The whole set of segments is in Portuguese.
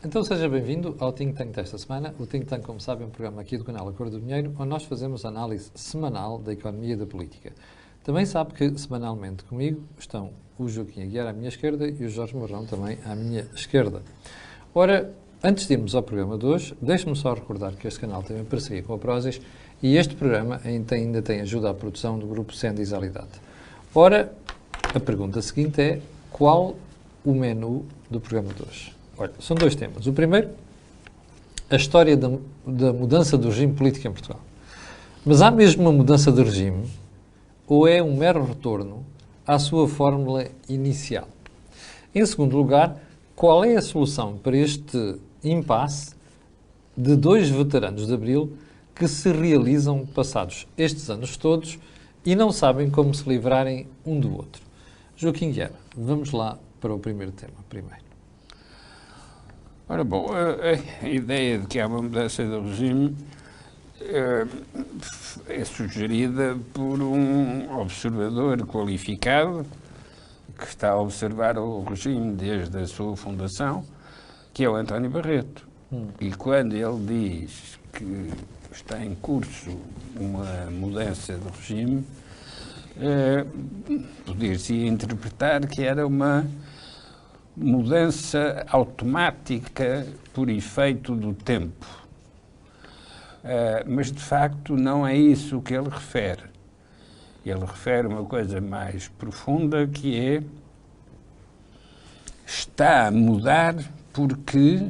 Então seja bem-vindo ao Think Tank desta semana. O Think Tank, como sabem, é um programa aqui do canal A Cor do Dinheiro, onde nós fazemos análise semanal da economia e da política. Também sabe que, semanalmente comigo, estão o Joaquim Aguiar à minha esquerda e o Jorge Marrão também à minha esquerda. Ora, antes de irmos ao programa de hoje, deixe-me só recordar que este canal tem uma parceria com a Prozis e este programa ainda tem ajuda à produção do grupo Senda e Zalidade. Ora, a pergunta seguinte é: qual o menu do programa de hoje? Olha, são dois temas. O primeiro, a história da mudança do regime político em Portugal. Mas há mesmo uma mudança de regime ou é um mero retorno à sua fórmula inicial? Em segundo lugar, qual é a solução para este impasse de dois veteranos de Abril que se realizam passados estes anos todos e não sabem como se livrarem um do outro? Joaquim Guerra, vamos lá para o primeiro tema primeiro. Ora bom, a ideia de que há uma mudança do regime é sugerida por um observador qualificado que está a observar o regime desde a sua fundação, que é o António Barreto. E quando ele diz que está em curso uma mudança do regime, poder-se interpretar que era uma mudança automática por efeito do tempo. Mas, de facto, não é isso que ele refere. Ele refere uma coisa mais profunda, que é: está a mudar porque...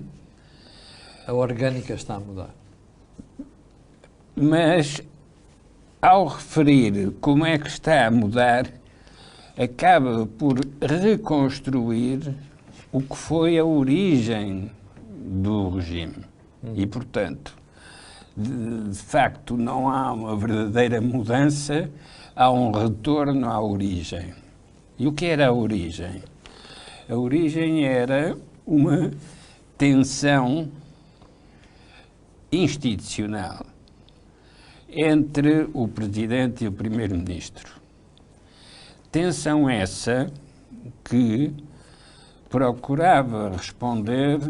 A orgânica está a mudar. Mas, ao referir como é que está a mudar, acaba por reconstruir o que foi a origem do regime. E, portanto, de facto, não há uma verdadeira mudança, há um retorno à origem. E o que era a origem? A origem era uma tensão institucional entre o Presidente e o Primeiro-Ministro. Tensão essa que procurava responder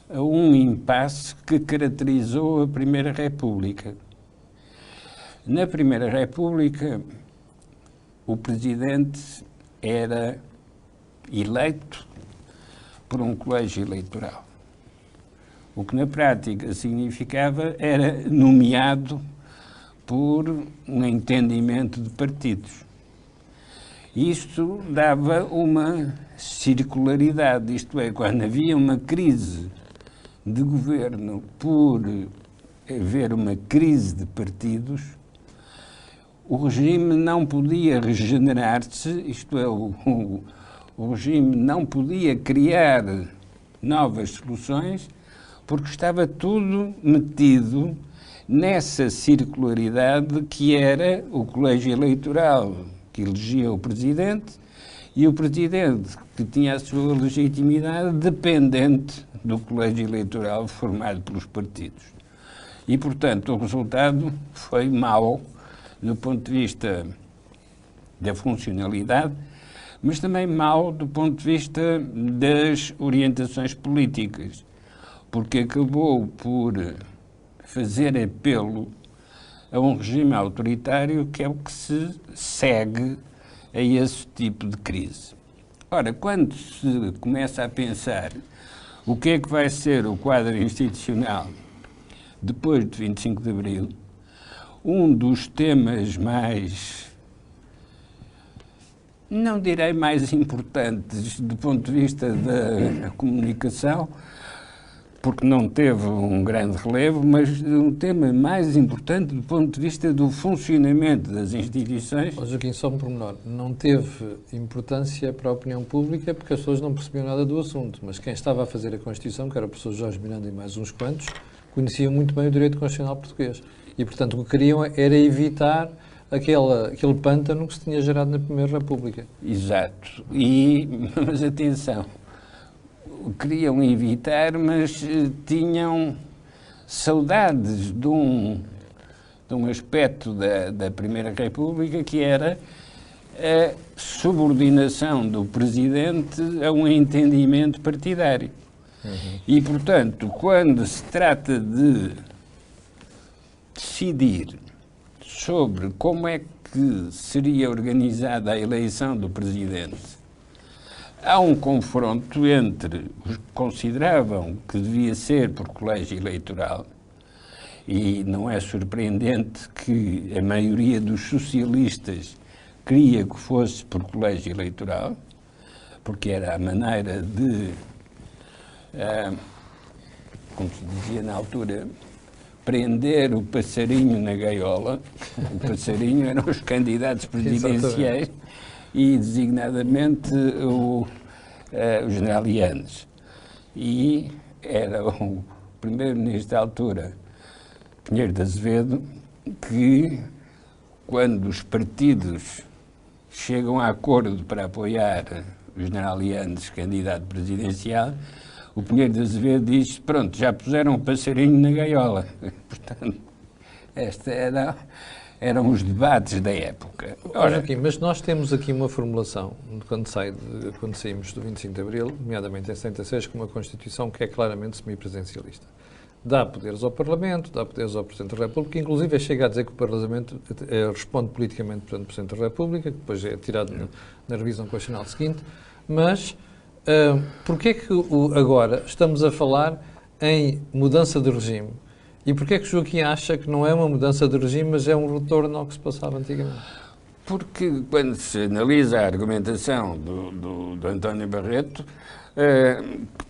a um impasse que caracterizou a Primeira República. Na Primeira República, o Presidente era eleito por um colégio eleitoral. O que na prática significava era nomeado por um entendimento de partidos. Isto dava uma circularidade, isto é, quando havia uma crise de governo por haver uma crise de partidos, o regime não podia regenerar-se, isto é, o regime não podia criar novas soluções, porque estava tudo metido nessa circularidade que era o colégio eleitoral que elegia o Presidente e o Presidente que tinha a sua legitimidade dependente do colégio eleitoral formado pelos partidos. E, portanto, o resultado foi mau do ponto de vista da funcionalidade, mas também mau do ponto de vista das orientações políticas, porque acabou por fazer apelo a um regime autoritário que é o que se segue a esse tipo de crise. Ora, quando se começa a pensar o que é que vai ser o quadro institucional depois de 25 de Abril, um dos temas mais, não direi mais importantes do ponto de vista da comunicação, porque não teve um grande relevo, mas um tema mais importante do ponto de vista do funcionamento das instituições. Joaquim, só um pormenor. Não teve importância para a opinião pública porque as pessoas não percebiam nada do assunto, mas quem estava a fazer a Constituição, que era o professor Jorge Miranda e mais uns quantos, conheciam muito bem o direito constitucional português. E, portanto, o que queriam era evitar aquele pântano que se tinha gerado na Primeira República. Exato. Mas atenção, queriam evitar, mas tinham saudades de um aspecto da Primeira República, que era a subordinação do Presidente a um entendimento partidário. E, portanto, quando se trata de decidir sobre como é que seria organizada a eleição do Presidente, há um confronto entre os que consideravam que devia ser por colégio eleitoral, e não é surpreendente que a maioria dos socialistas queria que fosse por colégio eleitoral, porque era a maneira de, como se dizia na altura, prender o passarinho na gaiola. O passarinho eram os candidatos presidenciais e, designadamente, os generalianos. E era o primeiro-ministro da altura, Pinheiro de Azevedo, que, quando os partidos chegam a acordo para apoiar o general Yanes, candidato presidencial, o Pinheiro de Azevedo diz: pronto, já puseram um passarinho na gaiola. Portanto, estes eram os debates da época. Ora, Joaquim, mas nós temos aqui uma formulação, quando saímos do 25 de Abril, nomeadamente em 76, com uma Constituição que é claramente semipresidencialista. Dá poderes ao Parlamento, dá poderes ao Presidente da República, inclusive chega a dizer que o Parlamento responde politicamente perante o Presidente da República, que depois é tirado na revisão constitucional seguinte, mas porquê é que agora estamos a falar em mudança de regime? E porquê é que o Joaquim acha que não é uma mudança de regime, mas é um retorno ao que se passava antigamente? Porque quando se analisa a argumentação do António Barreto,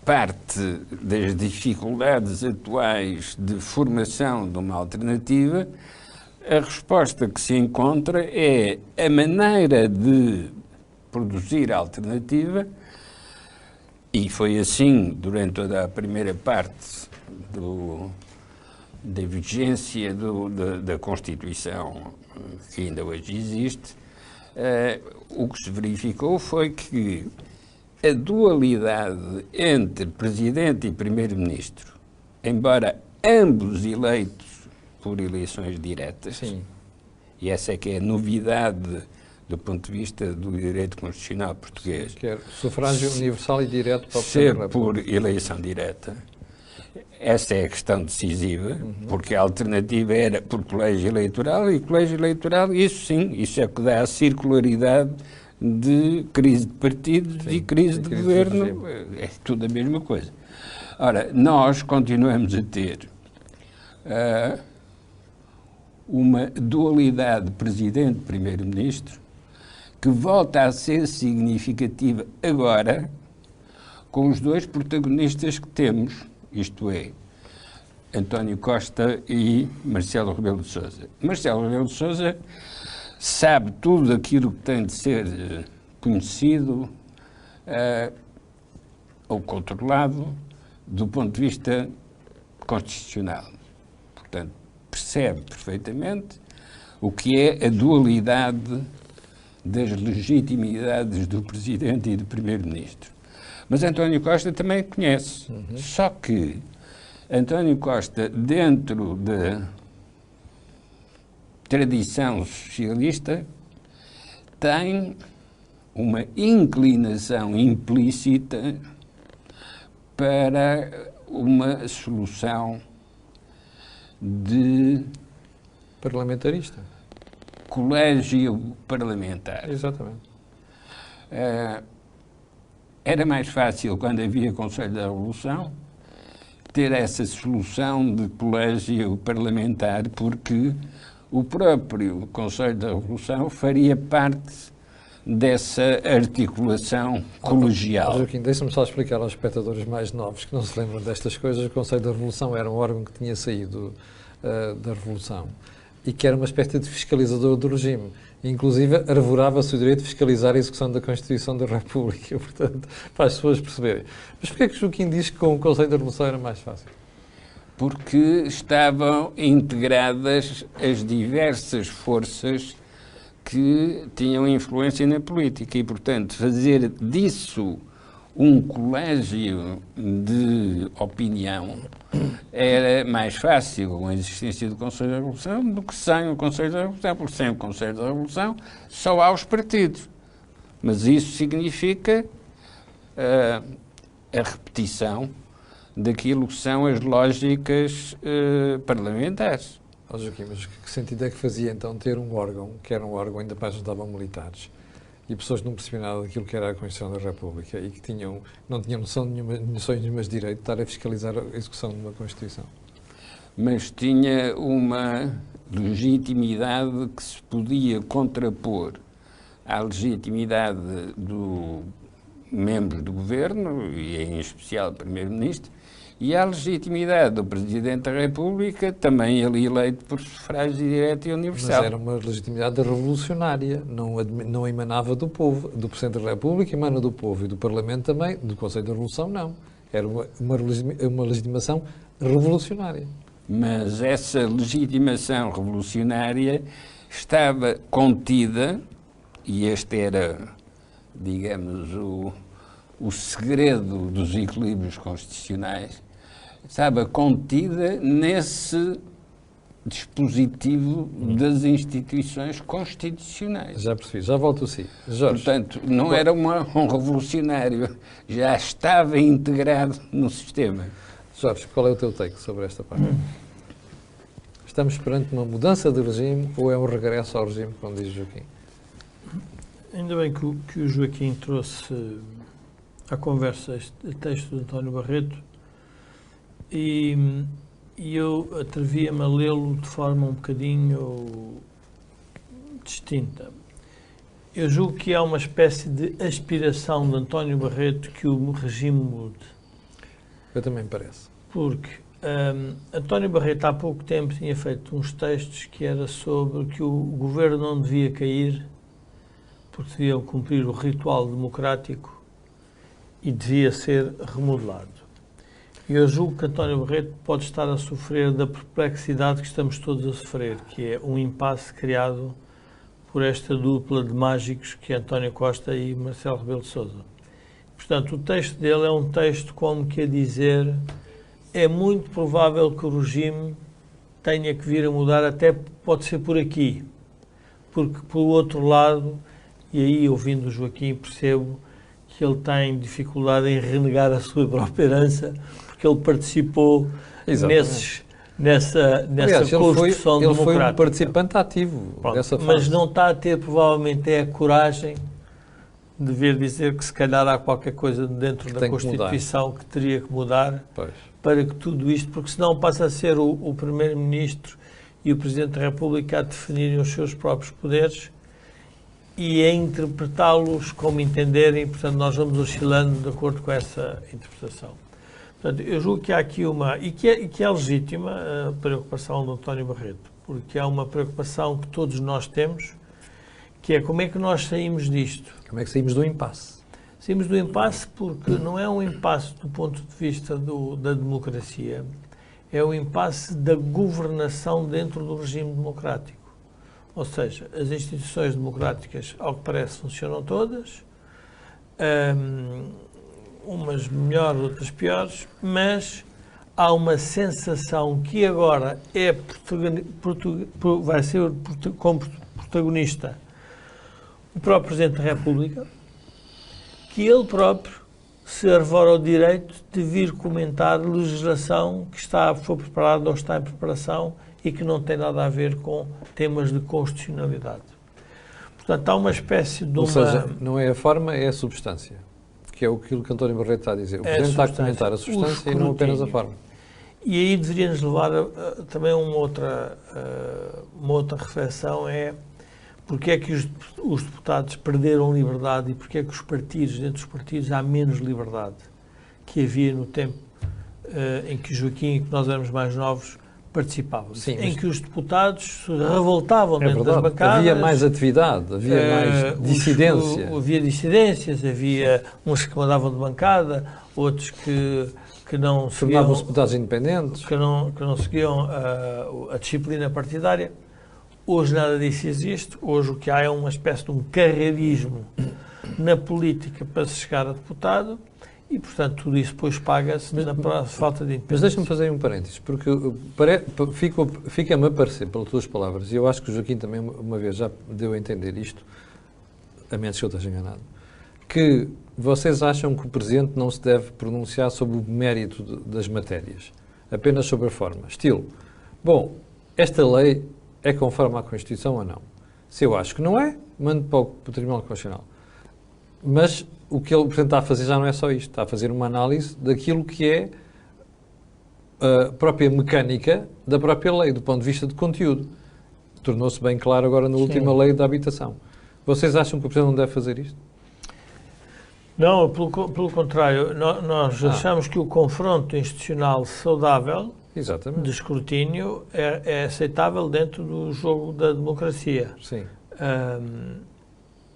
parte das dificuldades atuais de formação de uma alternativa, a resposta que se encontra é a maneira de produzir a alternativa, e foi assim durante toda a primeira parte da vigência da Constituição que ainda hoje existe. O que se verificou foi que a dualidade entre Presidente e Primeiro-Ministro, embora ambos eleitos por eleições diretas, sim, e essa é que é a novidade do ponto de vista do direito constitucional português, que é sufrágio universal e direto para o ser por eleição direta, essa é a questão decisiva, porque a alternativa era por colégio eleitoral, e colégio eleitoral, isso sim, isso é o que dá a circularidade de crise de partidos, sim, e crise de governo, é tudo a mesma coisa. Ora, nós continuamos a ter uma dualidade Presidente-Primeiro-Ministro que volta a ser significativa agora com os dois protagonistas que temos, isto é, António Costa e Marcelo Rebelo de Sousa. Marcelo Rebelo de Sousa sabe tudo aquilo que tem de ser conhecido ou controlado do ponto de vista constitucional. Portanto, percebe perfeitamente o que é a dualidade das legitimidades do Presidente e do Primeiro-Ministro. Mas António Costa também conhece. Só que António Costa, dentro da tradição socialista, tem uma inclinação implícita para uma solução de parlamentarista. Colégio parlamentar. Exatamente. Era mais fácil, quando havia Conselho da Revolução, ter essa solução de colégio parlamentar, porque o próprio Conselho da Revolução faria parte dessa articulação colegial. Joaquim, deixa-me só explicar aos espectadores mais novos que não se lembram destas coisas. O Conselho da Revolução era um órgão que tinha saído da Revolução e que era uma espécie de fiscalizador do regime. Inclusive, arvorava-se o direito de fiscalizar a execução da Constituição da República, portanto, para as pessoas perceberem. Mas porquê é que Joaquim diz que com o Conselho da Revolução era mais fácil? Porque estavam integradas as diversas forças que tinham influência na política e, portanto, fazer disso um colégio de opinião era mais fácil com a existência do Conselho da Revolução do que sem o Conselho da Revolução, porque sem o Conselho da Revolução só há os partidos. Mas isso significa a repetição daquilo que são as lógicas parlamentares. Joaquim, mas que sentido é que fazia então ter um órgão, que era um órgão ainda para juntavam militares, e pessoas que não percebiam nada daquilo que era a Constituição da República e que não tinham noção nenhuma de direito de estar a fiscalizar a execução de uma Constituição? Mas tinha uma legitimidade que se podia contrapor à legitimidade do membro do governo, e em especial do Primeiro-Ministro, e à legitimidade do Presidente da República, também ele eleito por sufrágio direto e universal. Mas era uma legitimidade revolucionária, não emanava do povo, do Presidente da República emana do povo e do Parlamento também, do Conselho da Revolução não. Era uma legitimação revolucionária. Mas essa legitimação revolucionária estava contida, e este era, digamos, o segredo dos equilíbrios constitucionais, estava contida nesse dispositivo das instituições constitucionais. Já percebi, já volto a si. Jorge. Portanto, não era um revolucionário, já estava integrado no sistema. Jorge, qual é o teu take sobre esta parte? Estamos perante uma mudança de regime ou é um regresso ao regime, como diz Joaquim? Ainda bem que o Joaquim trouxe à conversa este texto de António Barreto e eu atrevia-me a lê-lo de forma um bocadinho distinta. Eu julgo que há uma espécie de aspiração de António Barreto que o regime mude. Eu também parece. Porque António Barreto há pouco tempo tinha feito uns textos que era sobre que o governo não devia cair porque deviam cumprir o ritual democrático e devia ser remodelado. E eu julgo que António Barreto pode estar a sofrer da perplexidade que estamos todos a sofrer, que é um impasse criado por esta dupla de mágicos que é António Costa e Marcelo Rebelo de Sousa. Portanto, o texto dele é um texto como que a dizer é muito provável que o regime tenha que vir a mudar, até pode ser por aqui, porque pelo outro lado, e aí ouvindo o Joaquim percebo que ele tem dificuldade em renegar a sua própria herança, porque ele participou nessa Aliás, construção democrática. Ele foi um participante ativo dessa fase. Mas não está a ter, provavelmente, a coragem de vir dizer que se calhar há qualquer coisa dentro da Constituição que teria que mudar para que tudo isto, porque senão passa a ser o Primeiro-Ministro e o Presidente da República a definirem os seus próprios poderes e a interpretá-los como entenderem, portanto nós vamos oscilando de acordo com essa interpretação. Portanto, eu julgo que há aqui e que é legítima a preocupação do António Barreto, porque há uma preocupação que todos nós temos, que é como é que nós saímos disto. Como é que saímos do impasse? Saímos do impasse porque não é um impasse do ponto de vista da democracia, é um impasse da governação dentro do regime democrático. Ou seja, as instituições democráticas, ao que parece, funcionam todas, umas melhores, outras piores, mas há uma sensação que agora vai ser como protagonista o próprio Presidente da República, que ele próprio se arvora ao direito de vir comentar legislação que foi preparada ou está em preparação e que não tem nada a ver com temas de constitucionalidade. Portanto, há uma espécie de uma... Ou seja, não é a forma, é a substância, que é aquilo que António Barreto está a dizer. O Presidente está a comentar a substância e não apenas a forma. E aí deveria-nos levar também a uma outra reflexão, é porque é que os deputados perderam liberdade e porque é que os partidos, dentro dos partidos, há menos liberdade que havia no tempo em que Joaquim e que nós éramos mais novos participavam. Sim, em que os deputados se revoltavam dentro das bancadas. Havia mais atividade, havia mais dissidência. Havia dissidências, havia uns que mandavam de bancada, outros que não seguiam... Tornavam-se deputados independentes. Que não seguiam a disciplina partidária. Hoje nada disso existe. Hoje o que há é uma espécie de um carreirismo na política para se chegar a deputado e, portanto, tudo isso depois paga-se na falta de independência. Mas deixa-me fazer um parênteses, porque fica-me a parecer, pelas tuas palavras, e eu acho que o Joaquim também uma vez já deu a entender isto, a menos que eu esteja enganado, que vocês acham que o Presidente não se deve pronunciar sobre o mérito das matérias, apenas sobre a forma. Estilo, bom, esta lei é conforme à Constituição ou não? Se eu acho que não é, mando para o Tribunal Constitucional. Mas o que ele, portanto, está a fazer já não é só isto, está a fazer uma análise daquilo que é a própria mecânica da própria lei, do ponto de vista de conteúdo. Tornou-se bem claro agora na última lei da habitação. Vocês acham que o Presidente não deve fazer isto? Não, pelo contrário, nós achamos que o confronto institucional saudável Exatamente. de escrutínio é aceitável dentro do jogo da democracia. Sim.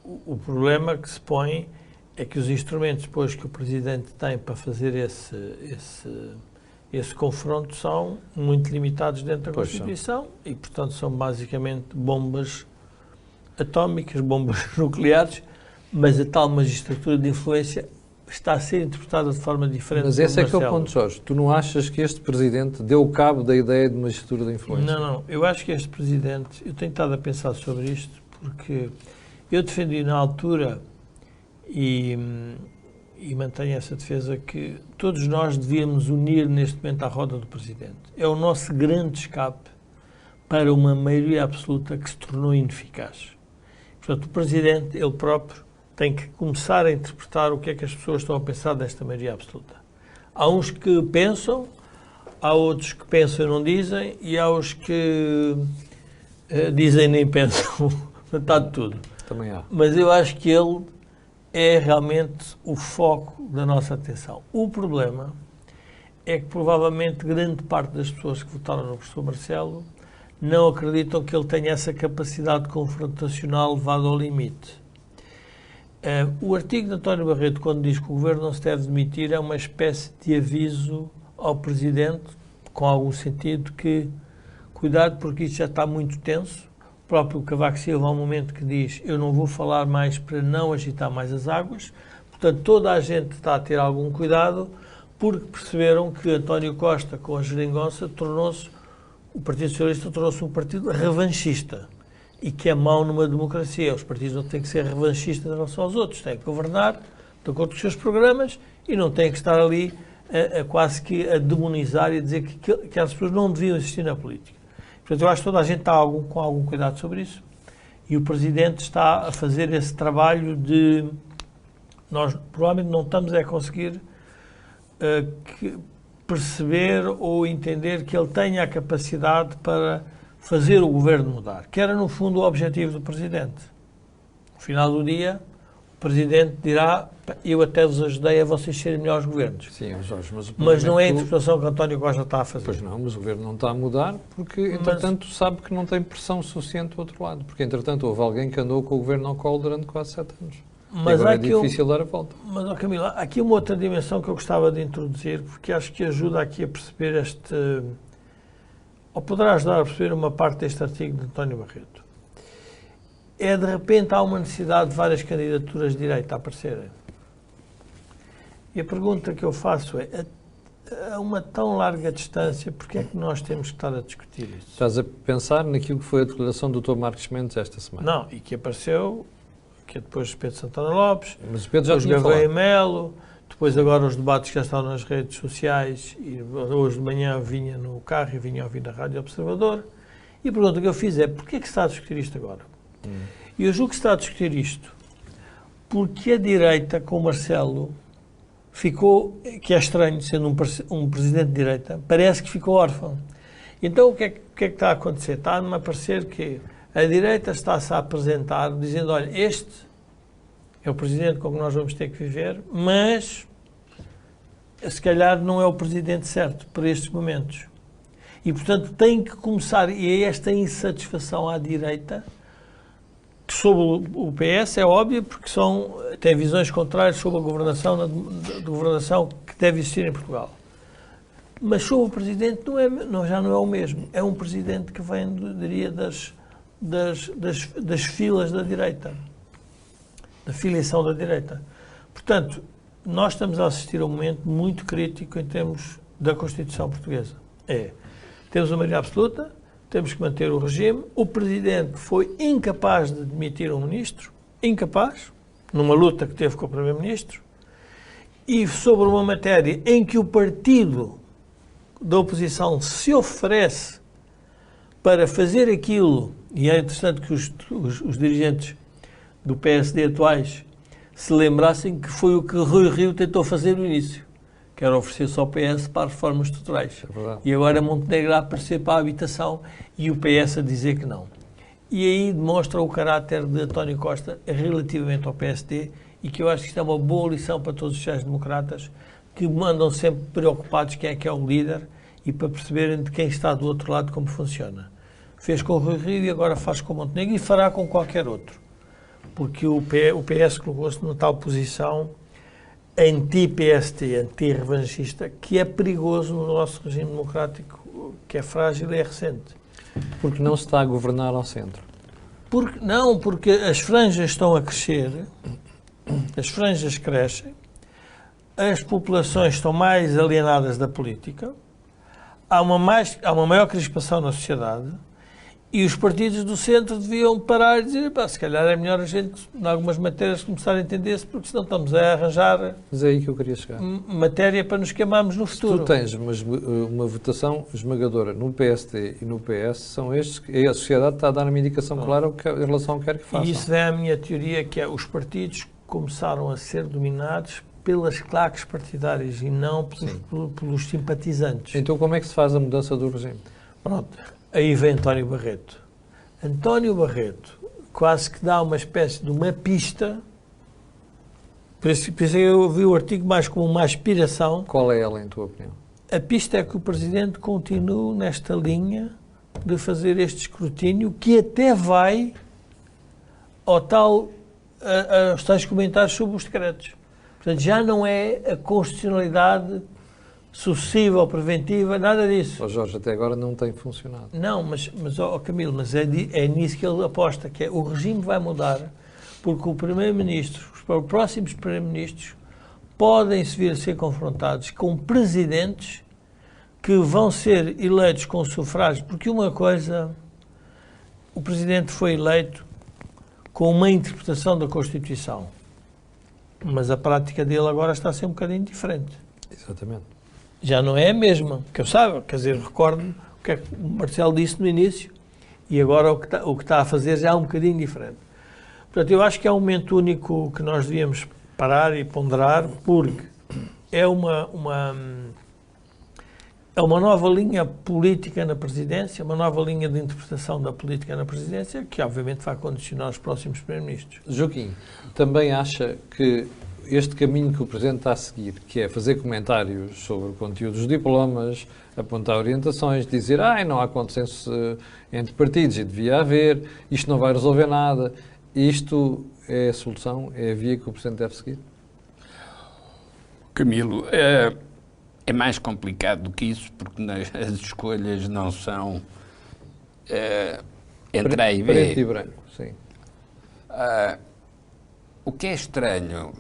O problema que se põe é que os instrumentos depois que o Presidente tem para fazer esse confronto são muito limitados dentro da Constituição e, portanto, são basicamente bombas atómicas, bombas nucleares, mas a tal magistratura de influência está a ser interpretada de forma diferente. Mas esse é que é o ponto, Jorge. Tu não achas que este Presidente deu cabo da ideia de magistratura de influência? Não. Eu acho que este Presidente... Eu tenho estado a pensar sobre isto porque eu defendi na altura e mantenho essa defesa que todos nós devíamos unir neste momento à roda do Presidente. É o nosso grande escape para uma maioria absoluta que se tornou ineficaz. Portanto, o Presidente, ele próprio, tem que começar a interpretar o que é que as pessoas estão a pensar desta maioria absoluta. Há uns que pensam, há outros que pensam e não dizem, e há os que dizem e nem pensam. Está de tudo. Também há. Mas eu acho que ele é realmente o foco da nossa atenção. O problema é que provavelmente grande parte das pessoas que votaram no professor Marcelo não acreditam que ele tenha essa capacidade confrontacional levada ao limite. O artigo de António Barreto, quando diz que o Governo não se deve demitir, é uma espécie de aviso ao Presidente, com algum sentido, que cuidado porque isto já está muito tenso. O próprio Cavaco Silva há um momento que diz eu não vou falar mais para não agitar mais as águas. Portanto, toda a gente está a ter algum cuidado porque perceberam que António Costa, com a geringonça, o Partido Socialista tornou-se um partido revanchista. E que é mau numa democracia. Os partidos não têm que ser revanchistas em relação aos outros. Têm que governar de acordo com os seus programas e não têm que estar ali quase que a demonizar e a dizer que as pessoas não deviam existir na política. Portanto, eu acho que toda a gente está com algum cuidado sobre isso e o Presidente está a fazer esse trabalho de... Nós provavelmente não estamos a conseguir perceber ou entender que ele tenha a capacidade para fazer o Governo mudar, que era, no fundo, o objetivo do Presidente. No final do dia, o Presidente dirá eu até vos ajudei a vocês serem melhores governos. Sim, Jorge, mas não é a interpretação que António Costa está a fazer. Pois não, mas o Governo não está a mudar porque, entretanto, sabe que não tem pressão suficiente do outro lado. Porque, entretanto, houve alguém que andou com o Governo ao colo durante quase 7 anos. Mas agora é difícil dar a volta. Mas, Camila, há aqui uma outra dimensão que eu gostava de introduzir, porque acho que ajuda aqui a perceber ou poderá ajudar a perceber uma parte deste artigo de António Barreto. É, de repente, há uma necessidade de várias candidaturas de direita a aparecerem. E a pergunta que eu faço é, a uma tão larga distância, porquê é que nós temos que estar a discutir isso? Estás a pensar naquilo que foi a declaração do Dr. Marcos Mendes esta semana? Não, e que apareceu, que é depois de Pedro Santana Lopes, mas o Pedro já tinha Gouveia Melo, depois agora os debates que já estão nas redes sociais, e hoje de manhã vinha no carro e vinha a ouvir na Rádio Observador, e a pergunta que eu fiz é, porquê é que se está a discutir isto agora? E eu julgo que se está a discutir isto porque a direita, com o Marcelo, ficou, que é estranho, sendo um presidente de direita, parece que ficou órfão. Então o que é que está a acontecer? Está-me a parecer que a direita está-se a apresentar dizendo, olha, este é o presidente com que nós vamos ter que viver, mas se calhar não é o presidente certo para estes momentos. E, portanto, tem que começar, e é esta insatisfação à direita, sobre o PS, é óbvio, porque têm visões contrárias sobre a governação que deve existir em Portugal. Mas sobre o presidente já não é o mesmo. É um presidente que vem, diria, das filas da direita. Da filiação da direita. Portanto, nós estamos a assistir a um momento muito crítico em termos da Constituição portuguesa. Temos uma maioria absoluta, temos que manter o regime, o Presidente foi incapaz de demitir um ministro, incapaz. numa luta que teve com o Primeiro-Ministro, e sobre uma matéria em que o partido da oposição se oferece para fazer aquilo, e é interessante que os dirigentes do PSD atuais se lembrassem que foi o que Rui Rio tentou fazer no início, que era oferecer-se ao PS para as reformas estruturais. E agora Montenegro a aparecer para a habitação e o PS a dizer que não. E aí demonstra o caráter de António Costa relativamente ao PSD, e que eu acho que isto é uma boa lição para todos os sociais-democratas, que mandam sempre preocupados quem é que é o líder e para perceberem de quem está do outro lado como funciona. Fez com o Rui Rio e agora faz com o Montenegro e fará com qualquer outro. Porque o PS colocou-se numa tal posição anti-PST, anti-revanchista, que é perigoso no nosso regime democrático, que é frágil e é recente. Porque não se está a governar ao centro. Porque as franjas estão a crescer, as franjas crescem, as populações estão mais alienadas da política, há uma maior crispação na sociedade, e os partidos do centro deviam parar e dizer, se calhar é melhor a gente, em algumas matérias, começar a entender-se, porque senão estamos a arranjar aí que eu queria chegar. Matéria para nos queimarmos no futuro. Se tu tens uma votação esmagadora no PSD e no PS, são estes que a sociedade está a dar uma indicação clara em relação ao que quer que façam. E isso é a minha teoria, que é os partidos começaram a ser dominados pelas claques partidárias e não pelos simpatizantes. Então como é que se faz a mudança do regime? Pronto. Aí vem António Barreto. António Barreto quase que dá uma espécie de uma pista, por isso eu vi o artigo mais como uma aspiração. Qual é ela, em tua opinião? A pista é que o Presidente continue nesta linha de fazer este escrutínio, que até vai aos tais comentários sobre os decretos. Portanto, já não é a constitucionalidade sucessiva ou preventiva, nada disso. Jorge, até agora não tem funcionado. Não, mas Camilo, é nisso que ele aposta, que é o regime vai mudar, porque o Primeiro-Ministro, os próximos Primeiros-Ministros, podem-se vir a ser confrontados com presidentes que vão ser eleitos com sufrágio, porque uma coisa, o Presidente foi eleito com uma interpretação da Constituição, mas a prática dele agora está a ser um bocadinho diferente. Exatamente. Já não é a mesma, que eu saiba, quer dizer, recordo-me o que é que o Marcelo disse no início e agora o que está a fazer já é um bocadinho diferente. Portanto, eu acho que é um momento único que nós devíamos parar e ponderar, porque é uma nova linha política na presidência, uma nova linha de interpretação da política na presidência, que obviamente vai condicionar os próximos primeiros-ministros. Joaquim, também acha que este caminho que o Presidente está a seguir, que é fazer comentários sobre o conteúdo dos diplomas, apontar orientações, dizer não há consenso entre partidos e devia haver, isto não vai resolver nada, isto é a solução, é a via que o Presidente deve seguir? Camilo, é mais complicado do que isso, porque as escolhas não são entre A e B. Preto e branco, sim. O que é estranho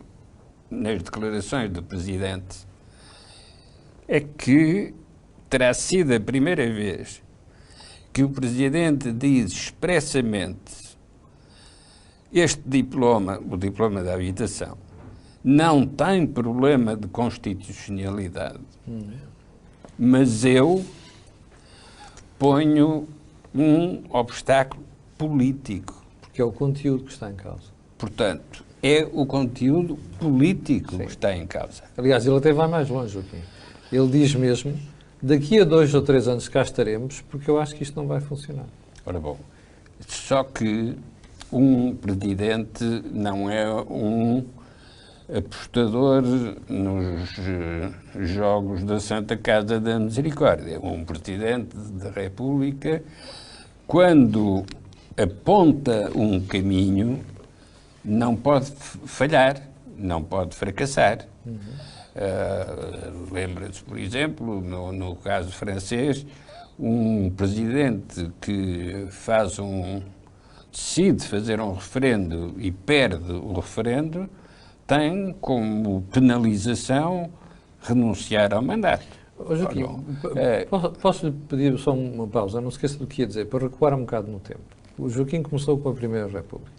nas declarações do Presidente é que terá sido a primeira vez que o Presidente diz expressamente este diploma, o diploma da habitação, não tem problema de constitucionalidade, mas eu ponho um obstáculo político. Porque é o conteúdo que está em causa. Portanto, é o conteúdo político que está em causa. Aliás, ele até vai mais longe, Joaquim. Ele diz mesmo, daqui a 2 ou 3 anos cá estaremos, porque eu acho que isto não vai funcionar. Ora bom, só que um presidente não é um apostador nos jogos da Santa Casa da Misericórdia. Um presidente da República, quando aponta um caminho, não pode falhar, não pode fracassar. Lembra-se, por exemplo, no caso francês, um presidente que decide fazer um referendo e perde o referendo, tem como penalização renunciar ao mandato. Joaquim, posso-lhe pedir só uma pausa? Não se esqueça do que ia dizer, para recuar um bocado no tempo. O Joaquim começou com a Primeira República.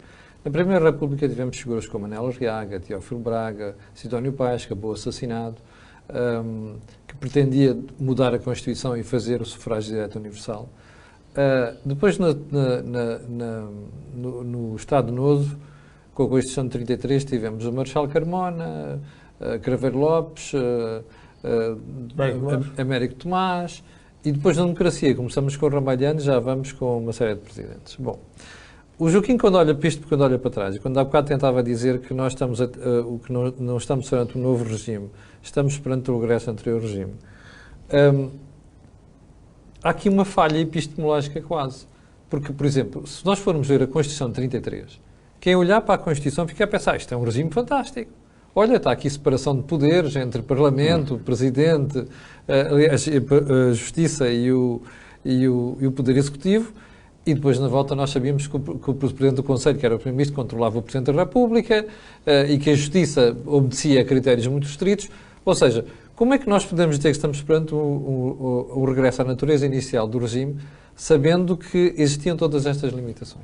Na Primeira República tivemos figuras como Manel Arriaga, Teófilo Braga, Sidónio Pais, que acabou assassinado, que pretendia mudar a Constituição e fazer o sufrágio direto universal. Depois, no Estado Novo, com a Constituição de 33, tivemos o Marechal Carmona, Craveiro Lopes, Américo Tomás, e depois na democracia, começamos com o Ramalhano, já vamos com uma série de presidentes. Bom, o Joaquim, quando olha para isto, quando olha para trás, e quando há bocado tentava dizer que nós estamos que não estamos perante um novo regime, estamos perante o regresso ao anterior regime, há aqui uma falha epistemológica quase. Porque, por exemplo, se nós formos ver a Constituição de 33, quem olhar para a Constituição fica a pensar, isto é um regime fantástico. Olha, está aqui separação de poderes entre Parlamento, Presidente, a Justiça e o Poder Executivo, e depois na volta nós sabíamos que o Presidente do Conselho, que era o Primeiro-Ministro, controlava o Presidente da República, e que a Justiça obedecia a critérios muito estritos. Ou seja, como é que nós podemos dizer que estamos perante o regresso à natureza inicial do regime, sabendo que existiam todas estas limitações?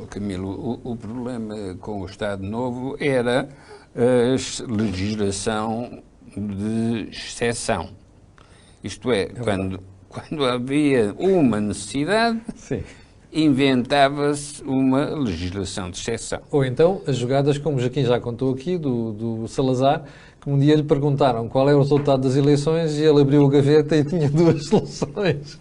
Camilo, o problema com o Estado Novo era a legislação de exceção. Isto é, quando havia uma necessidade, sim, inventava-se uma legislação de exceção. Ou então, as jogadas, como o Joaquim já contou aqui, do Salazar, que um dia lhe perguntaram qual é o resultado das eleições e ele abriu a gaveta e tinha duas soluções.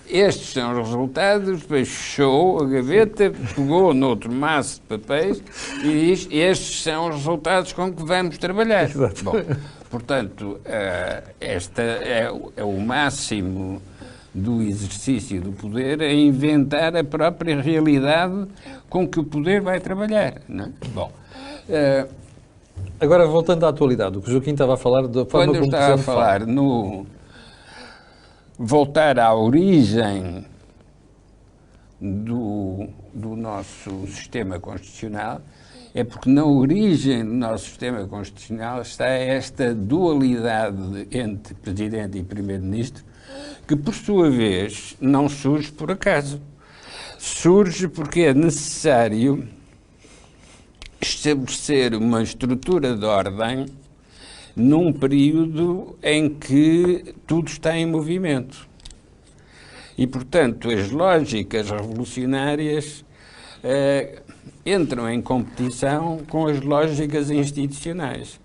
Estes são os resultados, depois fechou a gaveta, pegou noutro maço de papéis e diz, estes são os resultados com que vamos trabalhar. Exato. Bom, portanto, esta é o máximo do exercício do poder, é inventar a própria realidade com que o poder vai trabalhar. Não é? Bom, agora, voltando à atualidade, o que o Joaquim estava a falar da forma como eu como estava a falar voltar à origem do nosso sistema constitucional, é porque na origem do nosso sistema constitucional está esta dualidade entre Presidente e Primeiro-Ministro, que, por sua vez, não surge por acaso. Surge porque é necessário estabelecer uma estrutura de ordem num período em que tudo está em movimento. E, portanto, as lógicas revolucionárias entram em competição com as lógicas institucionais.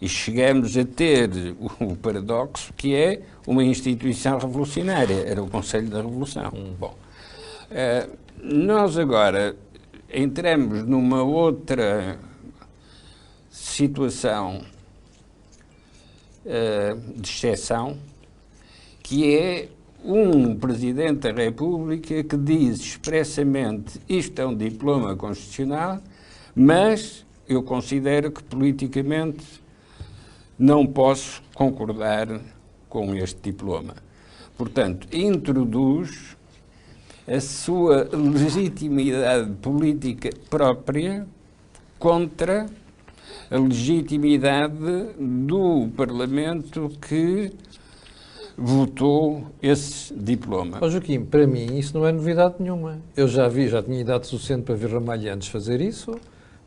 E chegamos a ter o paradoxo que é uma instituição revolucionária, era o Conselho da Revolução. Bom, nós agora entramos numa outra situação de exceção, que é um Presidente da República que diz expressamente isto é um diploma constitucional, mas eu considero que politicamente não posso concordar com este diploma. Portanto, introduz a sua legitimidade política própria contra a legitimidade do Parlamento que votou esse diploma. Ó Joaquim, para mim isso não é novidade nenhuma. Eu já tinha idade suficiente para ver Ramalhantes fazer isso,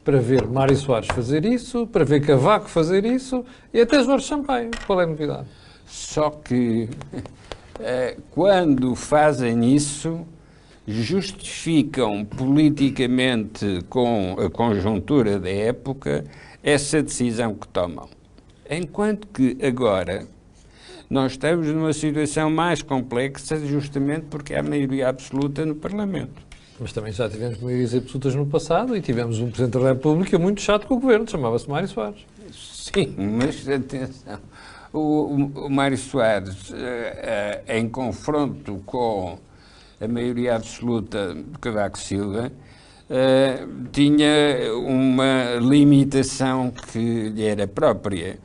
para ver Mário Soares fazer isso, para ver Cavaco fazer isso e até Jorge Sampaio. Qual é a novidade? Só que quando fazem isso, justificam politicamente com a conjuntura da época essa decisão que tomam. Enquanto que agora nós estamos numa situação mais complexa justamente porque há maioria absoluta no Parlamento. Mas também já tivemos maiorias absolutas no passado e tivemos um Presidente da República muito chato com o Governo, chamava-se Mário Soares. Sim, mas atenção, o Mário Soares, em confronto com a maioria absoluta de Cavaco Silva, tinha uma limitação que lhe era própria.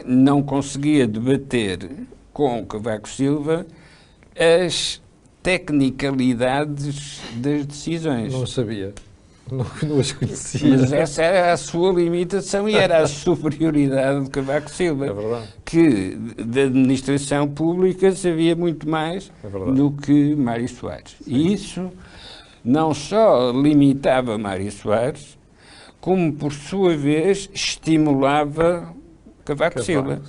Não conseguia debater com Cavaco Silva as tecnicalidades das decisões. Não sabia. Não as conhecia. Mas essa era a sua limitação e era a superioridade de Cavaco Silva. É verdade. Que da administração pública sabia muito mais do que Mário Soares. Sim. E isso não só limitava Mário Soares, como, por sua vez, estimulava Cavaco Silva,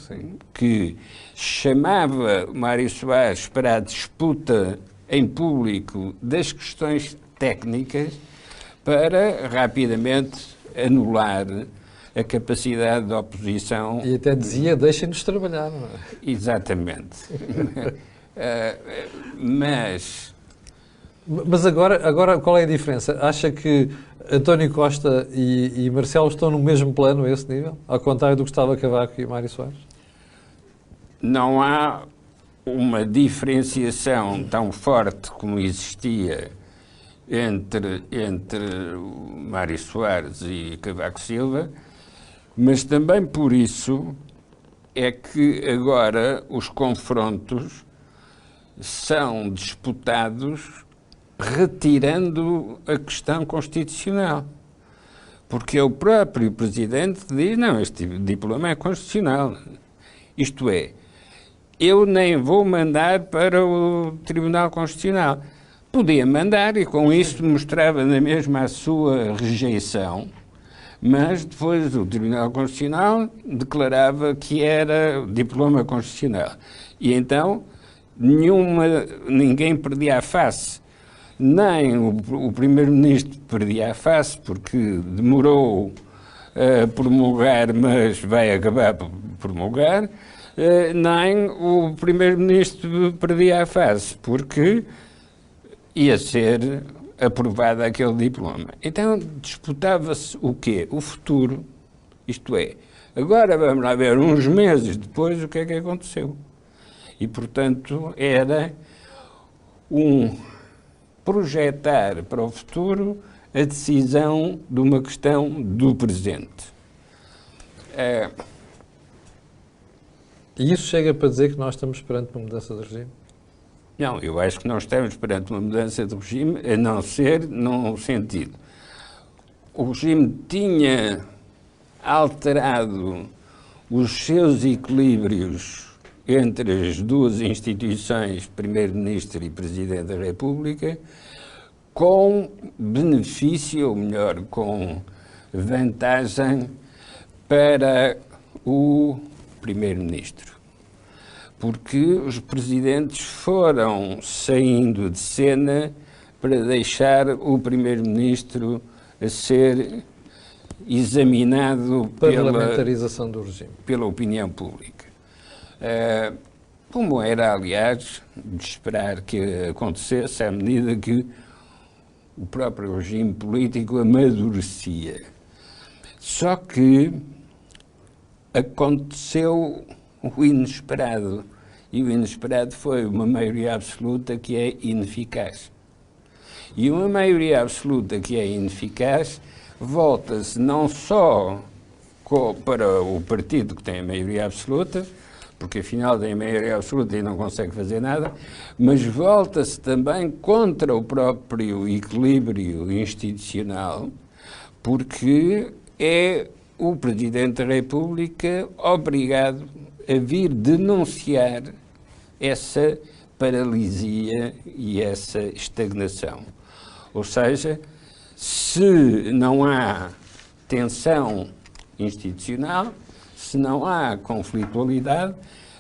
que chamava Mário Soares para a disputa em público das questões técnicas para rapidamente anular a capacidade da oposição. E até dizia, deixem-nos trabalhar. Não é? Exatamente. Mas agora qual é a diferença? Acha que António Costa e Marcelo estão no mesmo plano a esse nível? Ao contrário do que estava Cavaco e Mário Soares? Não há uma diferenciação tão forte como existia entre Mário Soares e Cavaco Silva, mas também por isso é que agora os confrontos são disputados retirando a questão constitucional. Porque o próprio Presidente diz, não, este diploma é constitucional. Isto é, eu nem vou mandar para o Tribunal Constitucional. Podia mandar e com isso mostrava na mesma a sua rejeição, mas depois o Tribunal Constitucional declarava que era diploma constitucional. E então ninguém perdia a face. Nem o Primeiro-Ministro perdia a face, porque demorou a promulgar, mas vai acabar por promulgar, nem o Primeiro-Ministro perdia a face, porque ia ser aprovado aquele diploma. Então disputava-se o quê? O futuro. Isto é, agora vamos lá ver, uns meses depois, o que é que aconteceu. E, portanto, era projetar para o futuro a decisão de uma questão do presente. E isso chega para dizer que nós estamos perante uma mudança de regime? Não, eu acho que não estamos perante uma mudança de regime, a não ser num sentido. O regime tinha alterado os seus equilíbrios entre as duas instituições, Primeiro-Ministro e Presidente da República, com benefício, ou melhor, com vantagem para o Primeiro-Ministro. Porque os presidentes foram saindo de cena para deixar o Primeiro-Ministro a ser examinado Parlamentarização do regime. Pela opinião pública. Como era, aliás, de esperar que acontecesse à medida que o próprio regime político amadurecia. Só que aconteceu o inesperado, e o inesperado foi uma maioria absoluta que é ineficaz. E uma maioria absoluta que é ineficaz volta-se não só para o partido que tem a maioria absoluta, porque afinal tem a maioria absoluta e não consegue fazer nada, mas volta-se também contra o próprio equilíbrio institucional, porque é o Presidente da República obrigado a vir denunciar essa paralisia e essa estagnação. Ou seja, se não há tensão institucional, se não há conflitualidade,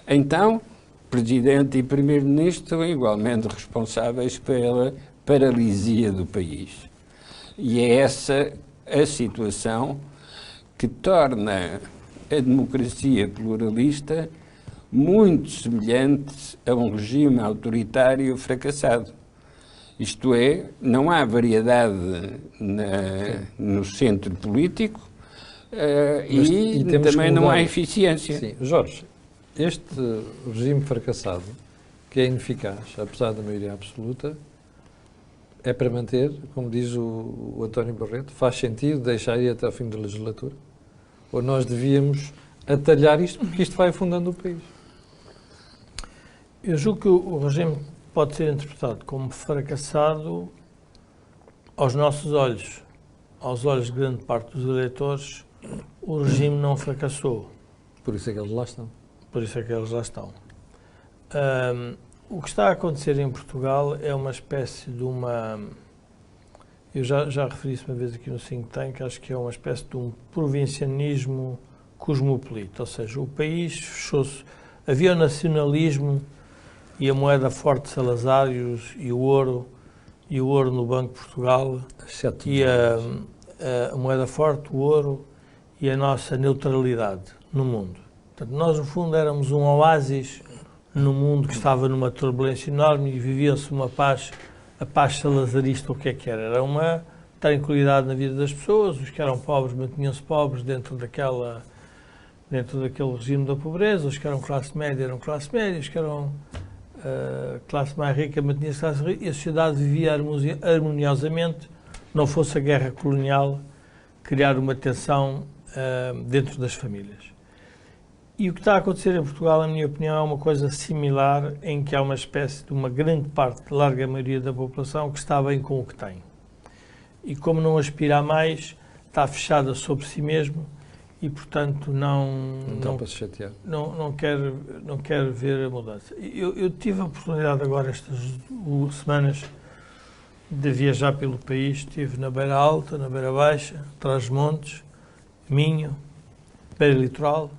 então Presidente e Primeiro-Ministro são igualmente responsáveis pela paralisia do país. E é essa a situação que torna a democracia pluralista muito semelhante a um regime autoritário fracassado. Isto é, não há variedade no centro político e também não há eficiência. Sim, Jorge, este regime fracassado, que é ineficaz, apesar da maioria absoluta, é para manter, como diz o António Barreto, faz sentido deixar ir até ao fim da legislatura? Ou nós devíamos atalhar isto, porque isto vai afundando o país? Eu julgo que o regime pode ser interpretado como fracassado aos nossos olhos. Aos olhos de grande parte dos eleitores, o regime não fracassou. Por isso é que eles lá estão. Por isso é que eles lá estão. O que está a acontecer em Portugal é uma espécie de uma eu já referi isso uma vez aqui no Think Tank, acho que é uma espécie de um provincianismo cosmopolita, ou seja, o país fechou-se, havia o nacionalismo e a moeda forte de Salazar e o ouro no Banco de Portugal, e a moeda forte, o ouro e a nossa neutralidade no mundo. Portanto, nós, no fundo, éramos um oásis no mundo que estava numa turbulência enorme e vivia-se uma paz, a paz salazarista, o que é que era? Era uma tranquilidade na vida das pessoas, os que eram pobres mantinham-se pobres dentro daquele regime da pobreza, os que eram classe média, os que eram classe mais rica mantinha-se classe rica, e a sociedade vivia harmoniosamente, não fosse a guerra colonial criar uma tensão dentro das famílias. E o que está a acontecer em Portugal, na minha opinião, é uma coisa similar, em que há uma espécie de uma grande parte, larga maioria da população, que está bem com o que tem. E como não aspira a mais, está fechada sobre si mesmo e, portanto, não quer ver a mudança. Eu tive a oportunidade agora, estas semanas, de viajar pelo país. Estive na Beira Alta, na Beira Baixa, Trás-os-Montes, Minho, Beira Litoral,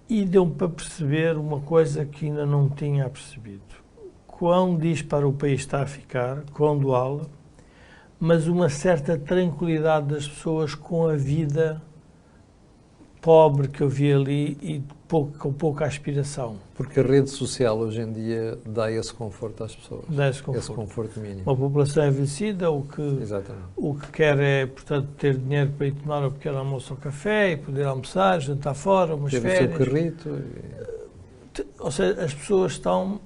e deu-me para perceber uma coisa que ainda não tinha percebido. Quão disparo o país está a ficar, quão dual, mas uma certa tranquilidade das pessoas com a vida pobre que eu vi ali e com pouca aspiração. Porque a rede social hoje em dia dá esse conforto às pessoas. Dá esse conforto mínimo. Uma população envelhecida, o que quer é, portanto, ter dinheiro para ir tomar um pequeno almoço ao café e poder almoçar, jantar fora, umas férias. O seu carrito. Ou seja, as pessoas estão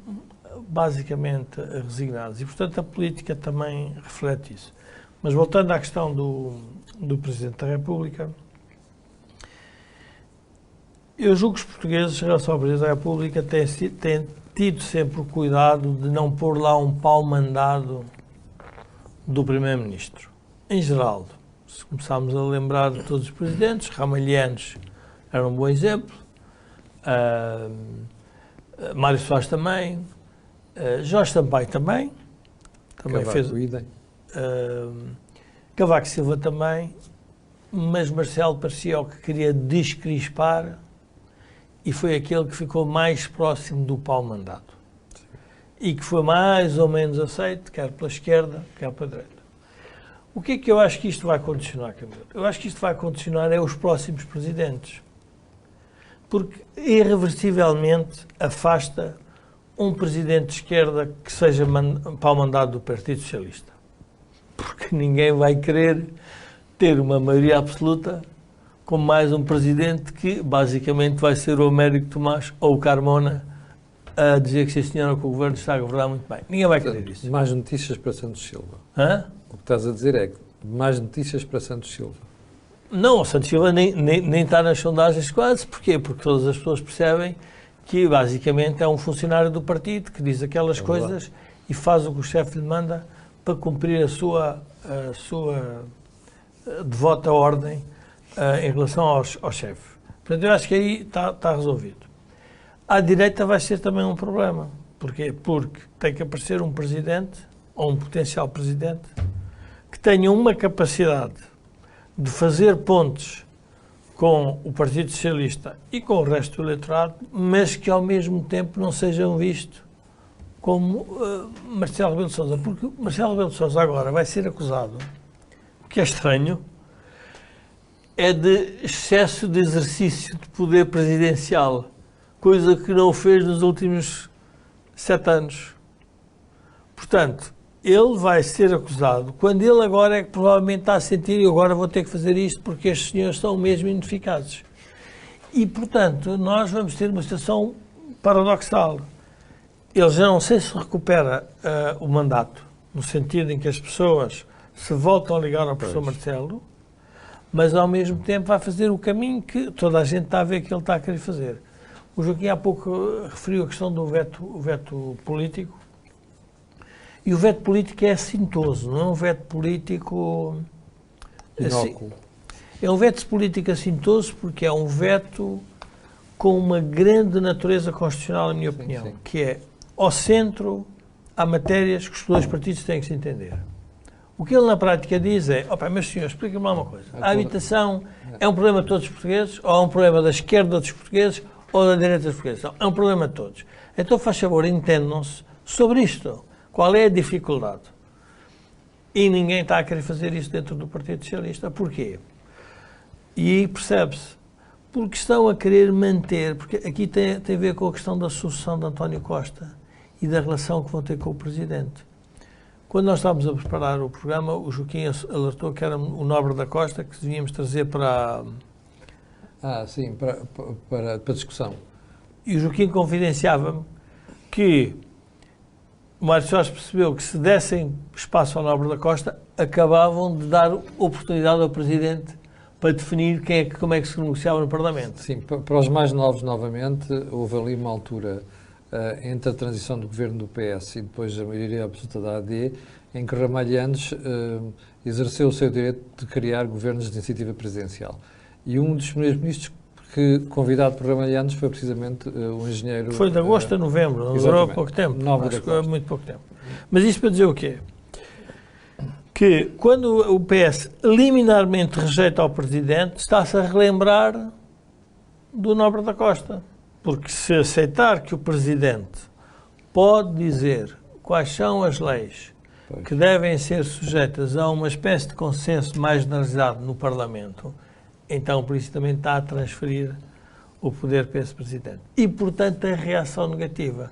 basicamente resignadas e, portanto, a política também reflete isso. Mas voltando à questão do Presidente da República, eu julgo que os portugueses, em relação ao Presidente da República, têm tido sempre o cuidado de não pôr lá um pau-mandado do Primeiro-Ministro. Em geral, se começarmos a lembrar de todos os presidentes, Ramalhianos era um bom exemplo, Mário Soares também, Jorge Sampaio também fez... Cavaco Silva também, mas Marcelo parecia o que queria descrispar e foi aquele que ficou mais próximo do pau-mandado. E que foi mais ou menos aceito, quer pela esquerda, quer pela direita. O que é que eu acho que isto vai condicionar, Camilo? Eu acho que isto vai condicionar os próximos presidentes. Porque irreversivelmente afasta um presidente de esquerda que seja pau-mandado do Partido Socialista. Porque ninguém vai querer ter uma maioria absoluta com mais um presidente que basicamente vai ser o Américo Tomás ou o Carmona a dizer que, sim senhora, que o governo está a governar muito bem. Ninguém vai querer isso. Mais notícias para Santos Silva. Hã? O que estás a dizer é que mais notícias para Santos Silva. Não, o Santos Silva nem está nas sondagens quase. Porquê? Porque todas as pessoas percebem que basicamente é um funcionário do partido que diz aquelas coisas e faz o que o chefe lhe manda para cumprir a sua devota ordem em relação ao chefe. Portanto, eu acho que aí está resolvido. À direita vai ser também um problema. Porquê? Porque tem que aparecer um presidente, ou um potencial presidente, que tenha uma capacidade de fazer pontes com o Partido Socialista e com o resto do eleitorado, mas que ao mesmo tempo não sejam vistos como Marcelo Rebelo de Sousa. Porque Marcelo Rebelo de Sousa agora vai ser acusado, o que é estranho, é de excesso de exercício de poder presidencial, coisa que não fez nos últimos 7 anos. Portanto, ele vai ser acusado, quando ele agora é que provavelmente está a sentir, eu agora vou ter que fazer isto porque estes senhores estão mesmo ineficazes. E, portanto, nós vamos ter uma situação paradoxal. Ele já não sei se recupera o mandato, no sentido em que as pessoas se voltam a ligar ao professor Marcelo, mas ao mesmo tempo vai fazer o caminho que toda a gente está a ver que ele está a querer fazer. O Joaquim há pouco referiu a questão do veto político, e o veto político é assintoso, não é um veto político... Inóculo. É um veto político assintoso porque é um veto com uma grande natureza constitucional, na minha opinião, que é, ao centro, há matérias que os dois partidos têm que se entender. O que ele na prática diz é, meus senhores, explica-me lá uma coisa. A habitação é um problema de todos os portugueses, ou é um problema da esquerda dos portugueses, ou da direita dos portugueses? Não, é um problema de todos. Então, faz favor, entendam-se sobre isto. Qual é a dificuldade? E ninguém está a querer fazer isso dentro do Partido Socialista. Porquê? E aí percebe-se. Porque estão a querer manter, porque aqui tem a ver com a questão da sucessão de António Costa e da relação que vão ter com o Presidente. Quando nós estávamos a preparar o programa, o Joaquim alertou que era o Nobre da Costa que devíamos trazer para... sim, para discussão. E o Joaquim confidenciava-me que o Mário Soares percebeu que se dessem espaço ao Nobre da Costa, acabavam de dar oportunidade ao Presidente para definir como é que se negociava no Parlamento. Sim, para os mais novos, novamente, houve ali uma altura entre a transição do governo do PS e depois a maioria absoluta da AD, em que Ramalhantes exerceu o seu direito de criar governos de iniciativa presidencial. E um dos primeiros ministros que, convidado por Ramalhantes, foi precisamente o engenheiro... Foi de agosto a novembro, não durou pouco tempo. Acho que foi muito pouco tempo. Mas isto para dizer o quê? Que quando o PS liminarmente rejeita ao Presidente, está-se a relembrar do Nobre da Costa. Porque se aceitar que o Presidente pode dizer quais são as leis que devem ser sujeitas a uma espécie de consenso mais generalizado no Parlamento, então por isso também está a transferir o poder para esse Presidente. E, portanto, a reação negativa.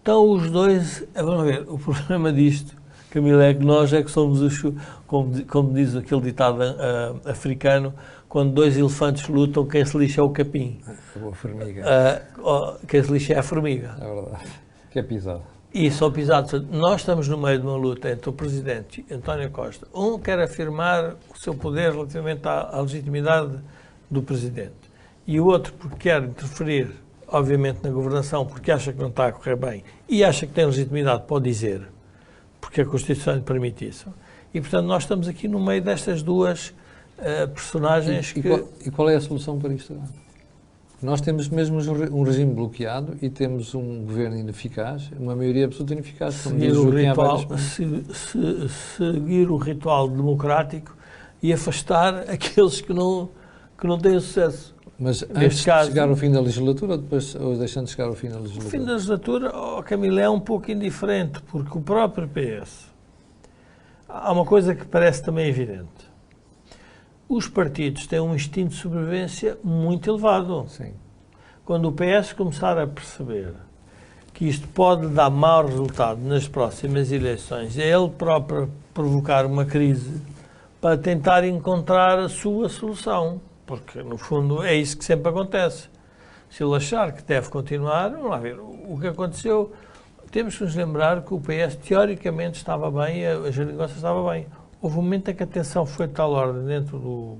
Então os dois, vamos ver, o problema disto, Camila, é que nós é que somos os, como diz aquele ditado africano, quando dois elefantes lutam, quem se lixa é o capim. A formiga. Quem se lixa é a formiga. É verdade. Que é pisado. E são pisados. Nós estamos no meio de uma luta entre o Presidente e António Costa. Um quer afirmar o seu poder relativamente à legitimidade do Presidente. E o outro porque quer interferir, obviamente, na governação, porque acha que não está a correr bem e acha que tem legitimidade, pode dizer, porque a Constituição lhe permite isso. E, portanto, nós estamos aqui no meio destas duas personagens e qual é a solução para isto? Nós temos mesmo um regime bloqueado e temos um governo ineficaz, uma maioria absoluta ineficaz. Seguir o ritual democrático e afastar aqueles que não têm sucesso. Mas antes de chegar ao fim da legislatura ou deixando de chegar ao fim da legislatura? O fim da legislatura, Camila, é um pouco indiferente, porque o próprio PS... Há uma coisa que parece também evidente. Os partidos têm um instinto de sobrevivência muito elevado. Sim. Quando o PS começar a perceber que isto pode dar mau resultado nas próximas eleições, é ele próprio provocar uma crise para tentar encontrar a sua solução. Porque, no fundo, é isso que sempre acontece. Se ele achar que deve continuar, vamos lá ver, o que aconteceu, temos que nos lembrar que o PS, teoricamente, estava bem, a geringonça estava bem. Houve um momento em que a tensão foi de tal ordem dentro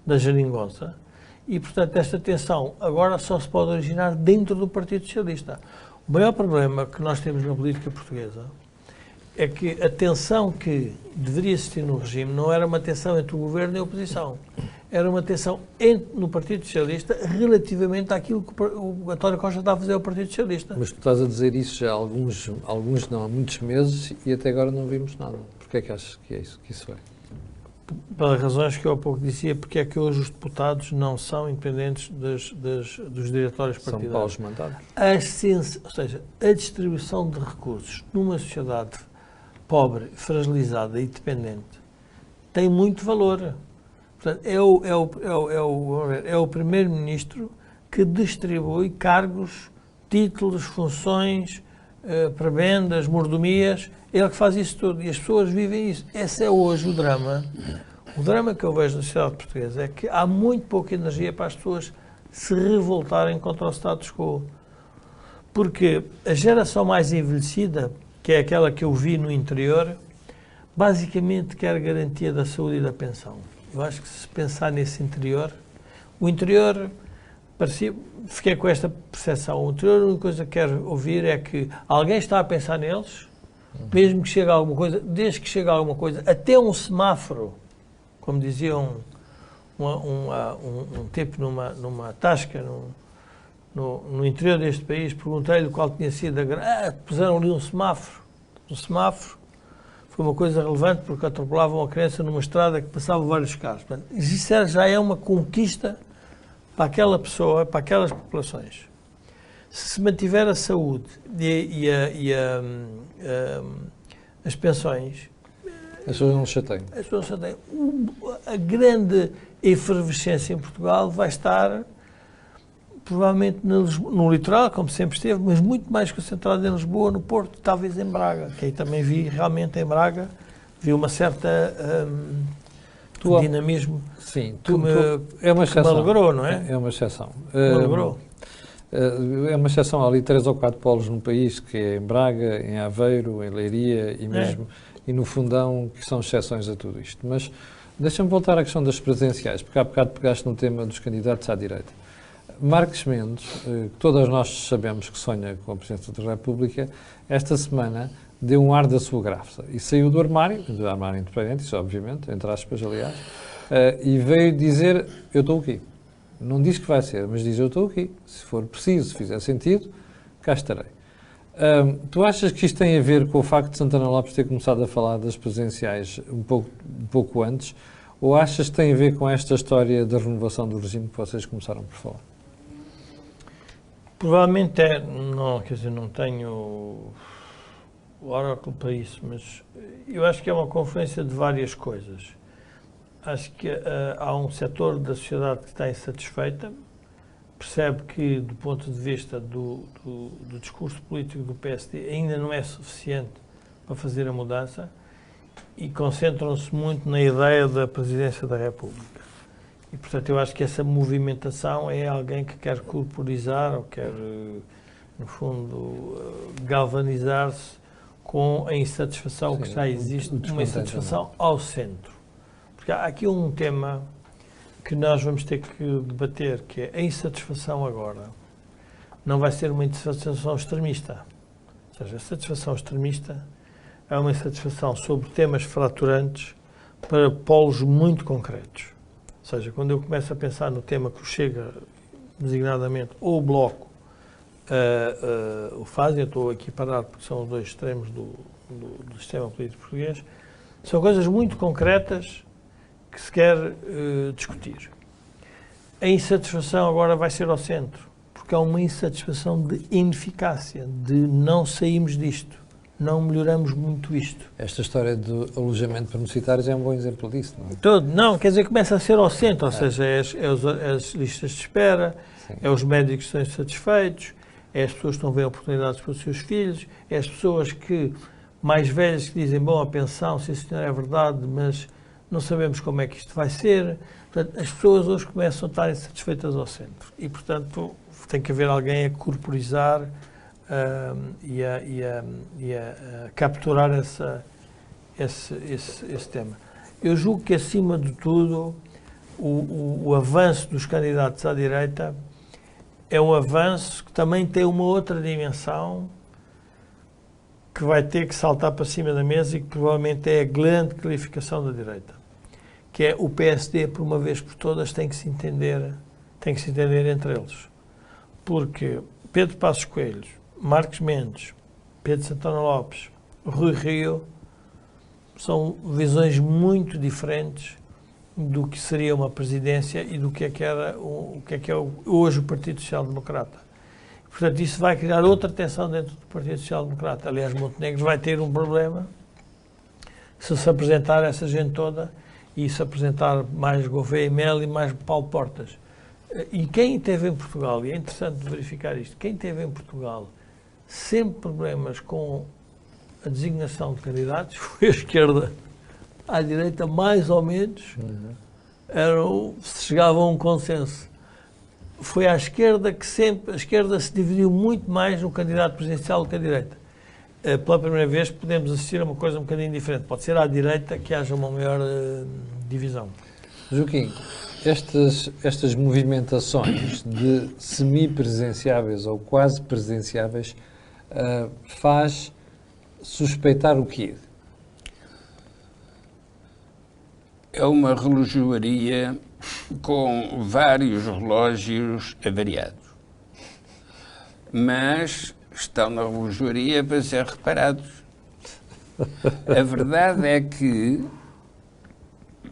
da geringonça e, portanto, esta tensão agora só se pode originar dentro do Partido Socialista. O maior problema que nós temos na política portuguesa é que a tensão que deveria existir no regime não era uma tensão entre o governo e a oposição. Era uma tensão no Partido Socialista relativamente àquilo que o António Costa está a fazer ao Partido Socialista. Mas tu estás a dizer isso já há alguns não, há muitos meses e até agora não vimos nada. Porquê é que achas que é isso? Que isso é? Pelas razões que eu há pouco dizia, porque é que hoje os deputados não são independentes dos diretórios partidários. São paus mandados. Ou seja, a distribuição de recursos numa sociedade pobre, fragilizada e dependente tem muito valor. Portanto, é o primeiro-ministro que distribui cargos, títulos, funções, prebendas, mordomias. Ele que faz isso tudo e as pessoas vivem isso. Esse é hoje o drama. O drama que eu vejo na sociedade portuguesa é que há muito pouca energia para as pessoas se revoltarem contra o status quo. Porque a geração mais envelhecida, que é aquela que eu vi no interior, basicamente quer garantia da saúde e da pensão. Eu acho que se pensar nesse interior, o interior parecia, fiquei com esta percepção. O interior, a única coisa que quero ouvir é que alguém está a pensar neles, mesmo que chegue alguma coisa, desde que chegue alguma coisa, até um semáforo, como dizia um tipo numa tasca no interior deste país, perguntei-lhe qual tinha sido puseram ali um semáforo. O semáforo foi uma coisa relevante porque atropelavam a criança numa estrada que passava vários carros. Portanto, isso já é uma conquista para aquela pessoa, para aquelas populações. Se mantiver a saúde e as pensões, as pessoas não chateiam. As pessoas chateiam. A grande efervescência em Portugal vai estar provavelmente no litoral, como sempre esteve, mas muito mais concentrado em Lisboa, no Porto, talvez em Braga, que aí também vi realmente em Braga, vi uma certa dinamismo. Sim, é uma exceção. Que me alegrou, não é? É uma exceção. Me alegrou. É uma exceção, há ali 3 ou 4 polos no país, que é em Braga, em Aveiro, em Leiria e mesmo e no Fundão, que são exceções a tudo isto. Mas deixa-me voltar à questão das presidenciais, porque há bocado pegaste no tema dos candidatos à direita. Marques Mendes, que todos nós sabemos que sonha com a presidência da República, esta semana deu um ar da sua graça e saiu do armário independente, isso obviamente, entre aspas, aliás, e veio dizer, eu estou aqui. Não diz que vai ser, mas diz, eu estou aqui. Se for preciso, se fizer sentido, cá estarei. Tu achas que isto tem a ver com o facto de Santana Lopes ter começado a falar das presidenciais um pouco antes, ou achas que tem a ver com esta história da renovação do regime que vocês começaram por falar? Provavelmente não, quer dizer, não tenho o oráculo para isso, mas eu acho que é uma confluência de várias coisas. Acho que há um setor da sociedade que está insatisfeita, percebe que, do ponto de vista do discurso político do PSD, ainda não é suficiente para fazer a mudança e concentram-se muito na ideia da presidência da República. E, portanto, eu acho que essa movimentação é alguém que quer corporizar ou quer, no fundo, galvanizar-se com a insatisfação que já existe, uma insatisfação ao centro. Porque há aqui um tema que nós vamos ter que debater, que é a insatisfação agora. Não vai ser uma insatisfação extremista. Ou seja, a satisfação extremista é uma insatisfação sobre temas fraturantes para polos muito concretos. Ou seja, quando eu começo a pensar no tema que o Chega, designadamente, ou o Bloco, o fazem, eu estou aqui parado porque são os dois extremos do sistema político português, são coisas muito concretas que se quer discutir. A insatisfação agora vai ser ao centro, porque há uma insatisfação de ineficácia, de não saímos disto, não melhoramos muito isto. Esta história do alojamento para universitários é um bom exemplo disso, não é? Não, quer dizer, começa a ser ao centro, ou seja, as listas de espera, é os médicos que estão insatisfeitos, é as pessoas que estão a ver oportunidades para os seus filhos, é as pessoas que, mais velhas, que dizem, bom, a pensão, sim senhor, é verdade, mas não sabemos como é que isto vai ser. Portanto, as pessoas hoje começam a estar insatisfeitas ao centro e, portanto, tem que haver alguém a corporizar e a capturar esse tema. Eu julgo que, acima de tudo, o avanço dos candidatos à direita é um avanço que também tem uma outra dimensão que vai ter que saltar para cima da mesa e que provavelmente é a grande qualificação da direita, que é o PSD, por uma vez por todas, tem que se entender entre eles. Porque Pedro Passos Coelho, Marques Mendes, Pedro Santana Lopes, Rui Rio, são visões muito diferentes do que seria uma presidência e do que é hoje o Partido Social Democrata. Portanto, isso vai criar outra tensão dentro do Partido Social Democrata. Aliás, Montenegro vai ter um problema se apresentar essa gente toda e se apresentar mais Gouveia e Melo e mais Paulo Portas. E quem esteve em Portugal, e é interessante verificar isto, quem esteve em Portugal sempre problemas com a designação de candidatos foi a esquerda. À direita, mais ou menos, chegavam a um consenso. Foi à esquerda que sempre, a esquerda se dividiu muito mais no candidato presidencial do que a direita. Pela primeira vez podemos assistir a uma coisa um bocadinho diferente. Pode ser à direita que haja uma maior divisão. Joaquim, estas movimentações de semi-presenciáveis ou quase presenciáveis faz suspeitar o quê? É uma relojoaria com vários relógios avariados. Mas estão na relojoaria para ser reparados. A verdade é que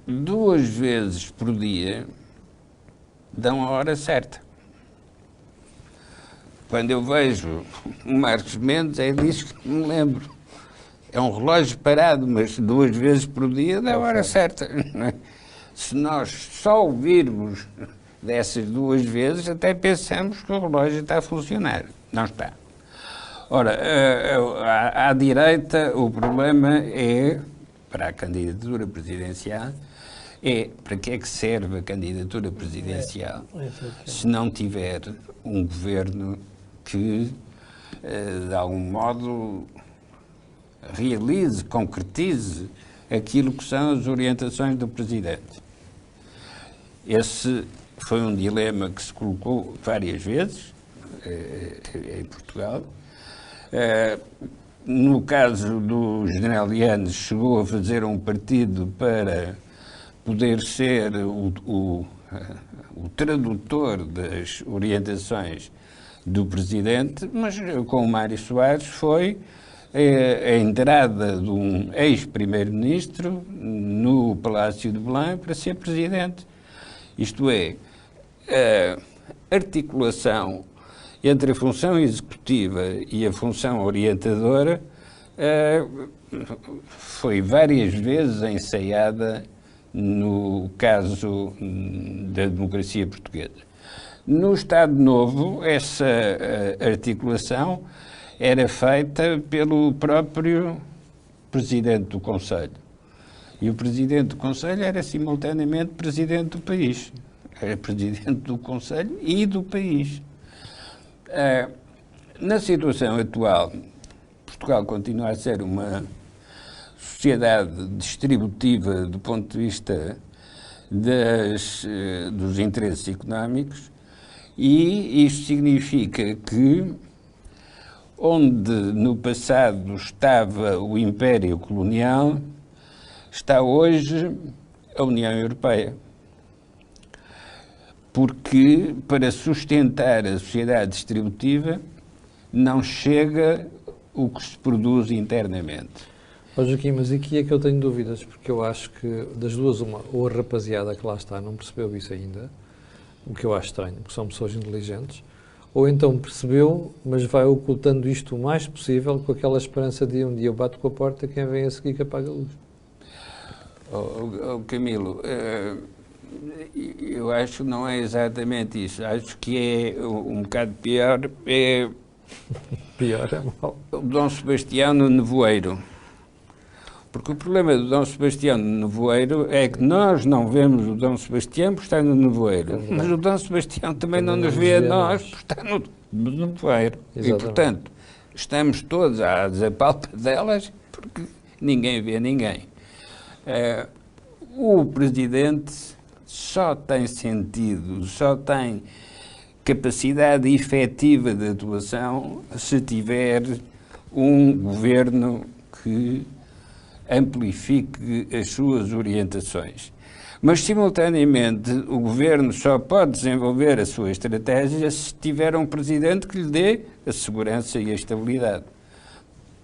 2 vezes por dia dão a hora certa. Quando eu vejo o Marcos Mendes, é disso que me lembro. É um relógio parado, mas 2 vezes por dia dá a hora certa. Se nós só ouvirmos dessas 2 vezes, até pensamos que o relógio está a funcionar. Não está. Ora, à direita, o problema é, para a candidatura presidencial, para que é que serve a candidatura presidencial se não tiver um governo que, de algum modo, realize, concretize aquilo que são as orientações do Presidente. Esse foi um dilema que se colocou várias vezes em Portugal. No caso do General Yanes, chegou a fazer um partido para poder ser o tradutor das orientações do Presidente, mas com o Mário Soares foi a entrada de um ex-primeiro-ministro no Palácio de Belém para ser Presidente. Isto é, a articulação entre a função executiva e a função orientadora foi várias vezes ensaiada no caso da democracia portuguesa. No Estado Novo, essa articulação era feita pelo próprio Presidente do Conselho. E o Presidente do Conselho era simultaneamente Presidente do país. Era Presidente do Conselho e do país. Na situação atual, Portugal continua a ser uma sociedade distributiva do ponto de vista dos interesses económicos, e isto significa que onde no passado estava o Império Colonial, está hoje a União Europeia. Porque para sustentar a sociedade distributiva não chega o que se produz internamente. Joaquim, mas aqui é que eu tenho dúvidas, porque eu acho que das duas uma, ou a rapaziada que lá está não percebeu isso ainda, o que eu acho estranho, porque são pessoas inteligentes, ou então percebeu, mas vai ocultando isto o mais possível com aquela esperança de um dia eu bato com a porta, quem vem a seguir que apaga a luz. Camilo, eu acho que não é exatamente isso. Acho que é um bocado pior. Pior é mal. O Dom Sebastião no nevoeiro. Porque o problema do Dom Sebastião no nevoeiro é que nós não vemos o Dom Sebastião por estar no nevoeiro, mas o Dom Sebastião também não nos vê a nós por estar no nevoeiro. Exatamente. E, portanto, estamos todos às apalpadelas porque ninguém vê ninguém. O Presidente só tem sentido, só tem capacidade efetiva de atuação se tiver um governo que amplifique as suas orientações. Mas, simultaneamente, o governo só pode desenvolver a sua estratégia se tiver um presidente que lhe dê a segurança e a estabilidade.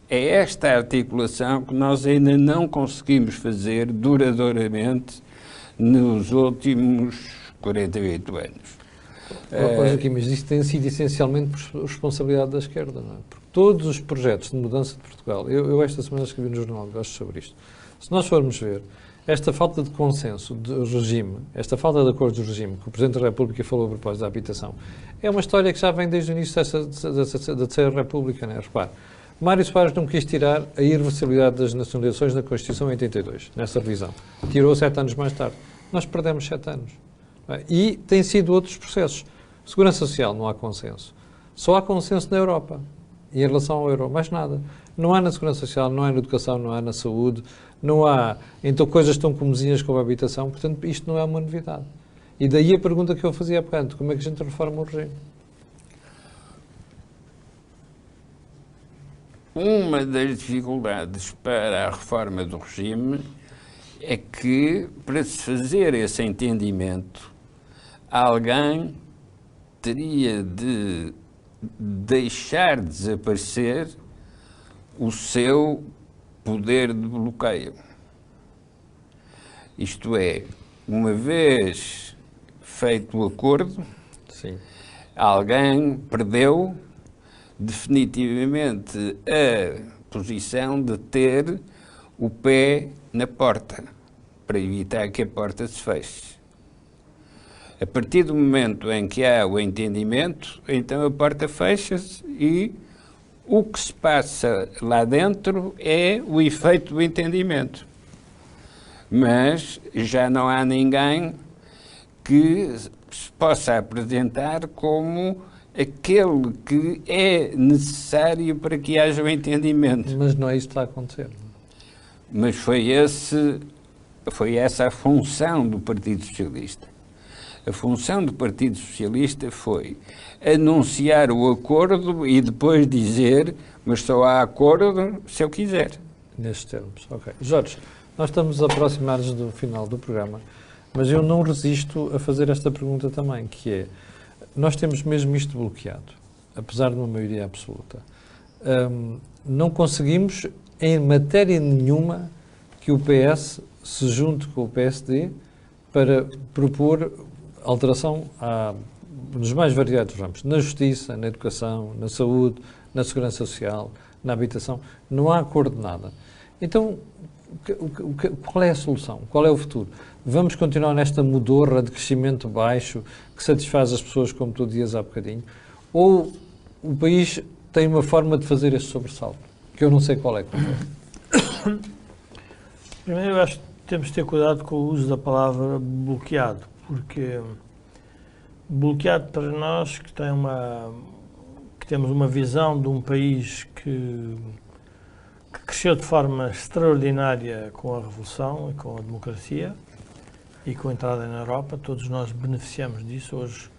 É esta articulação que nós ainda não conseguimos fazer duradouramente nos últimos 48 anos. Mas isso tem sido essencialmente por responsabilidade da esquerda, não é? Porque todos os projetos de mudança de Portugal, eu esta semana escrevi no jornal sobre isto, se nós formos ver, esta falta de consenso do regime, esta falta de acordo do regime, que o Presidente da República falou a propósito da habitação, é uma história que já vem desde o início da Terceira República, não é? Repare, Mário Soares não quis tirar a irreversibilidade das nacionalizações na Constituição em 82, nessa revisão. Tirou 7 anos mais tarde. Nós perdemos 7 anos. E tem sido outros processos. Segurança Social, não há consenso. Só há consenso na Europa, em relação ao euro, mais nada. Não há na Segurança Social, não há na Educação, não há na Saúde, não há... Então coisas tão comezinhas como a habitação, portanto isto não é uma novidade. E daí a pergunta que eu fazia há bocado, como é que a gente reforma o regime? Uma das dificuldades para a reforma do regime é que, para se fazer esse entendimento, alguém teria de deixar desaparecer o seu poder de bloqueio. Isto é, uma vez feito o acordo, Sim. alguém perdeu definitivamente a posição de ter o pé na porta, para evitar que a porta se feche. A partir do momento em que há o entendimento, então a porta fecha-se e o que se passa lá dentro é o efeito do entendimento. Mas já não há ninguém que se possa apresentar como aquele que é necessário para que haja o entendimento. Mas não é isso que está a acontecer. Mas foi essa a função do Partido Socialista. A função do Partido Socialista foi anunciar o acordo e depois dizer, mas só há acordo se eu quiser. Nestes termos, ok. Jorge, nós estamos aproximados do final do programa, mas eu não resisto a fazer esta pergunta também, que é, nós temos mesmo isto bloqueado, apesar de uma maioria absoluta. Não conseguimos, em matéria nenhuma, que o PS se junte com o PSD para propor alteração nos mais variados ramos, na justiça, na educação, na saúde, na segurança social, na habitação. Não há acordo de nada. Então, qual é a solução? Qual é o futuro? Vamos continuar nesta modorra de crescimento baixo que satisfaz as pessoas, como tu dizias há bocadinho? Ou o país tem uma forma de fazer este sobressalto, que eu não sei qual é? Primeiro, eu acho que temos de ter cuidado com o uso da palavra bloqueado, porque bloqueado para nós que temos uma visão de um país que cresceu de forma extraordinária com a Revolução e com a democracia e com a entrada na Europa, todos nós beneficiamos disso. Hoje,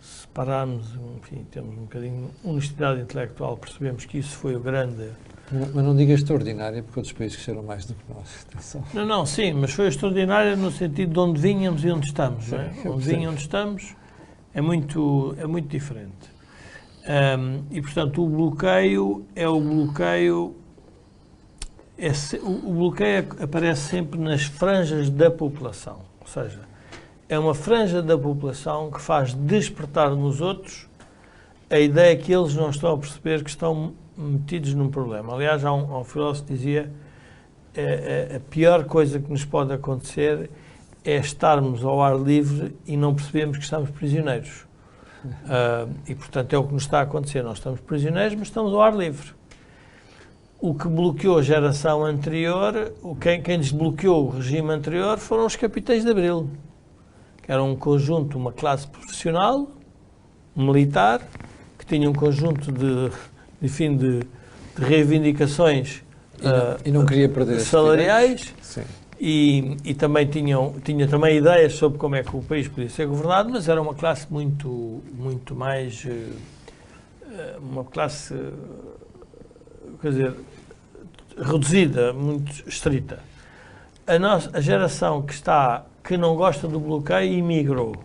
se pararmos, enfim, temos um bocadinho de honestidade intelectual, percebemos que isso foi o grande... Mas não diga extraordinária, porque outros países cresceram mais do que nós. Atenção. Não, sim, mas foi extraordinária no sentido de onde vínhamos e onde estamos. Sim, não é? Onde vinha e onde estamos é muito diferente. E, portanto, o bloqueio aparece sempre nas franjas da população. Ou seja, é uma franja da população que faz despertar nos outros a ideia que eles não estão a perceber que estão metidos num problema. Aliás, há um filósofo que dizia a pior coisa que nos pode acontecer é estarmos ao ar livre e não percebemos que estamos prisioneiros. E, portanto, é o que nos está a acontecer. Nós estamos prisioneiros, mas estamos ao ar livre. O que bloqueou a geração anterior, quem desbloqueou o regime anterior foram os capitães de Abril, que eram um conjunto, uma classe profissional, militar, que tinha um conjunto de reivindicações e não queria perder salariais e também tinha também ideias sobre como é que o país podia ser governado, mas era uma classe muito mais uma classe, quer dizer, reduzida, muito estrita. A geração que não gosta do bloqueio emigrou.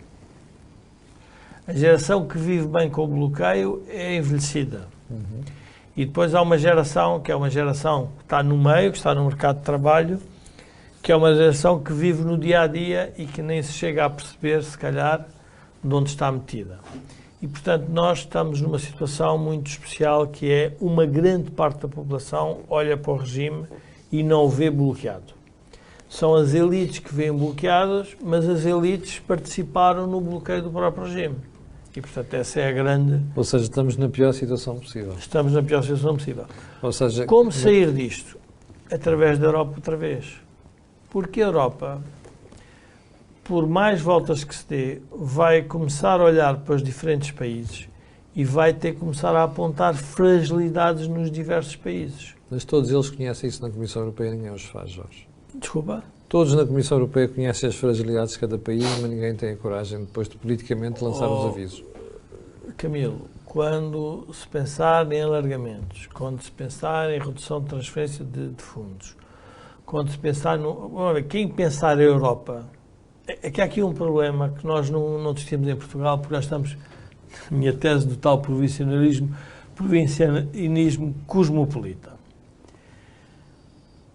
A geração que vive bem com o bloqueio é envelhecida. E depois há uma geração que é uma geração que está no meio, que está no mercado de trabalho, que é uma geração que vive no dia-a-dia e que nem se chega a perceber, se calhar, de onde está metida. E, portanto, nós estamos numa situação muito especial, que é uma grande parte da população olha para o regime e não o vê bloqueado. São as elites que veem bloqueadas, mas as elites participaram no bloqueio do próprio regime. E, portanto, essa é a grande... Ou seja, estamos na pior situação possível. Estamos na pior situação possível. Ou seja, como sair disto? Através da Europa outra vez. Porque a Europa, por mais voltas que se dê, vai começar a olhar para os diferentes países e vai ter que começar a apontar fragilidades nos diversos países. Mas todos eles conhecem isso na Comissão Europeia e ninguém os faz, Jorge. Desculpa? Todos na Comissão Europeia conhecem as fragilidades de cada país, mas ninguém tem a coragem depois de politicamente lançar os avisos. Camilo, quando se pensar em alargamentos, quando se pensar em redução de transferência de fundos, quando se pensar quem pensar a Europa, é que há aqui um problema que nós não discutimos em Portugal, porque nós estamos, na minha tese do tal provincianismo cosmopolita.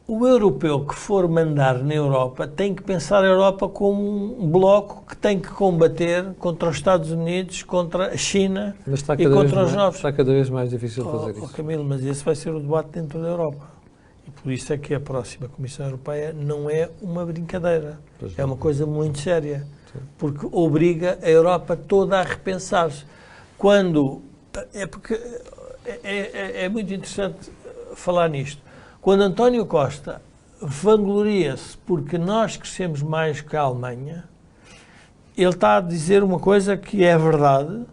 o europeu que for mandar na Europa tem que pensar a Europa como um bloco que tem que combater contra os Estados Unidos, contra a China e contra os novos. Está cada vez mais difícil fazer isso. Camilo, mas esse vai ser o debate dentro da Europa. E por isso é que a próxima Comissão Europeia não é uma brincadeira. É uma coisa muito séria. Sim. Porque obriga a Europa toda a repensar-se. É muito interessante falar nisto. Quando António Costa vangloria-se porque nós crescemos mais que a Alemanha, ele está a dizer uma coisa que é verdade,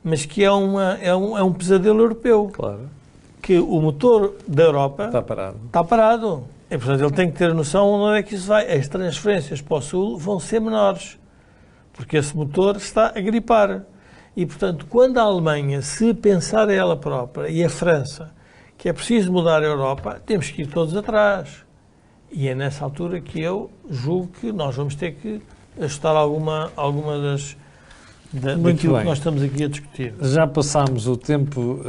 mas que é um pesadelo europeu. Claro. Que o motor da Europa está parado. Está parado. E, portanto, ele tem que ter noção onde é que isso vai. As transferências para o Sul vão ser menores, porque esse motor está a gripar. E, portanto, quando a Alemanha se pensar a ela própria e a França que é preciso mudar a Europa, temos que ir todos atrás. E é nessa altura que eu julgo que nós vamos ter que ajustar alguma daquilo que nós estamos aqui a discutir. Já passámos o tempo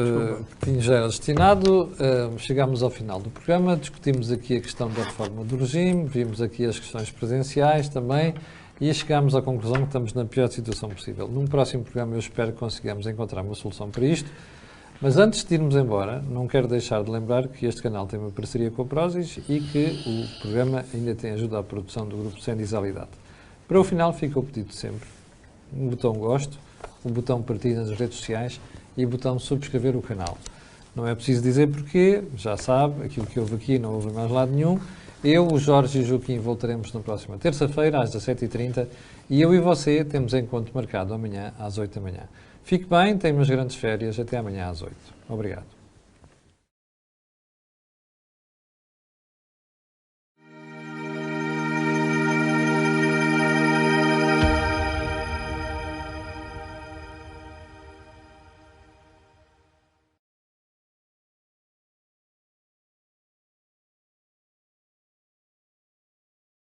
que já era destinado, chegámos ao final do programa, discutimos aqui a questão da reforma do regime, vimos aqui as questões presenciais também e chegámos à conclusão que estamos na pior situação possível. Num próximo programa eu espero que consigamos encontrar uma solução para isto. Mas antes de irmos embora, não quero deixar de lembrar que este canal tem uma parceria com a Prozis e que o programa ainda tem ajuda à produção do grupo Sendisalidade. Para o final fica o pedido de sempre. Um botão gosto, um botão partilha nas redes sociais e o botão subscrever o canal. Não é preciso dizer porquê, já sabe, aquilo que houve aqui não houve mais lado nenhum. Eu, o Jorge e o Joaquim voltaremos na próxima terça-feira às 17h30 e eu e você temos encontro marcado amanhã às 8 da manhã. Fique bem, tenha umas grandes férias. Até amanhã às 8. Obrigado.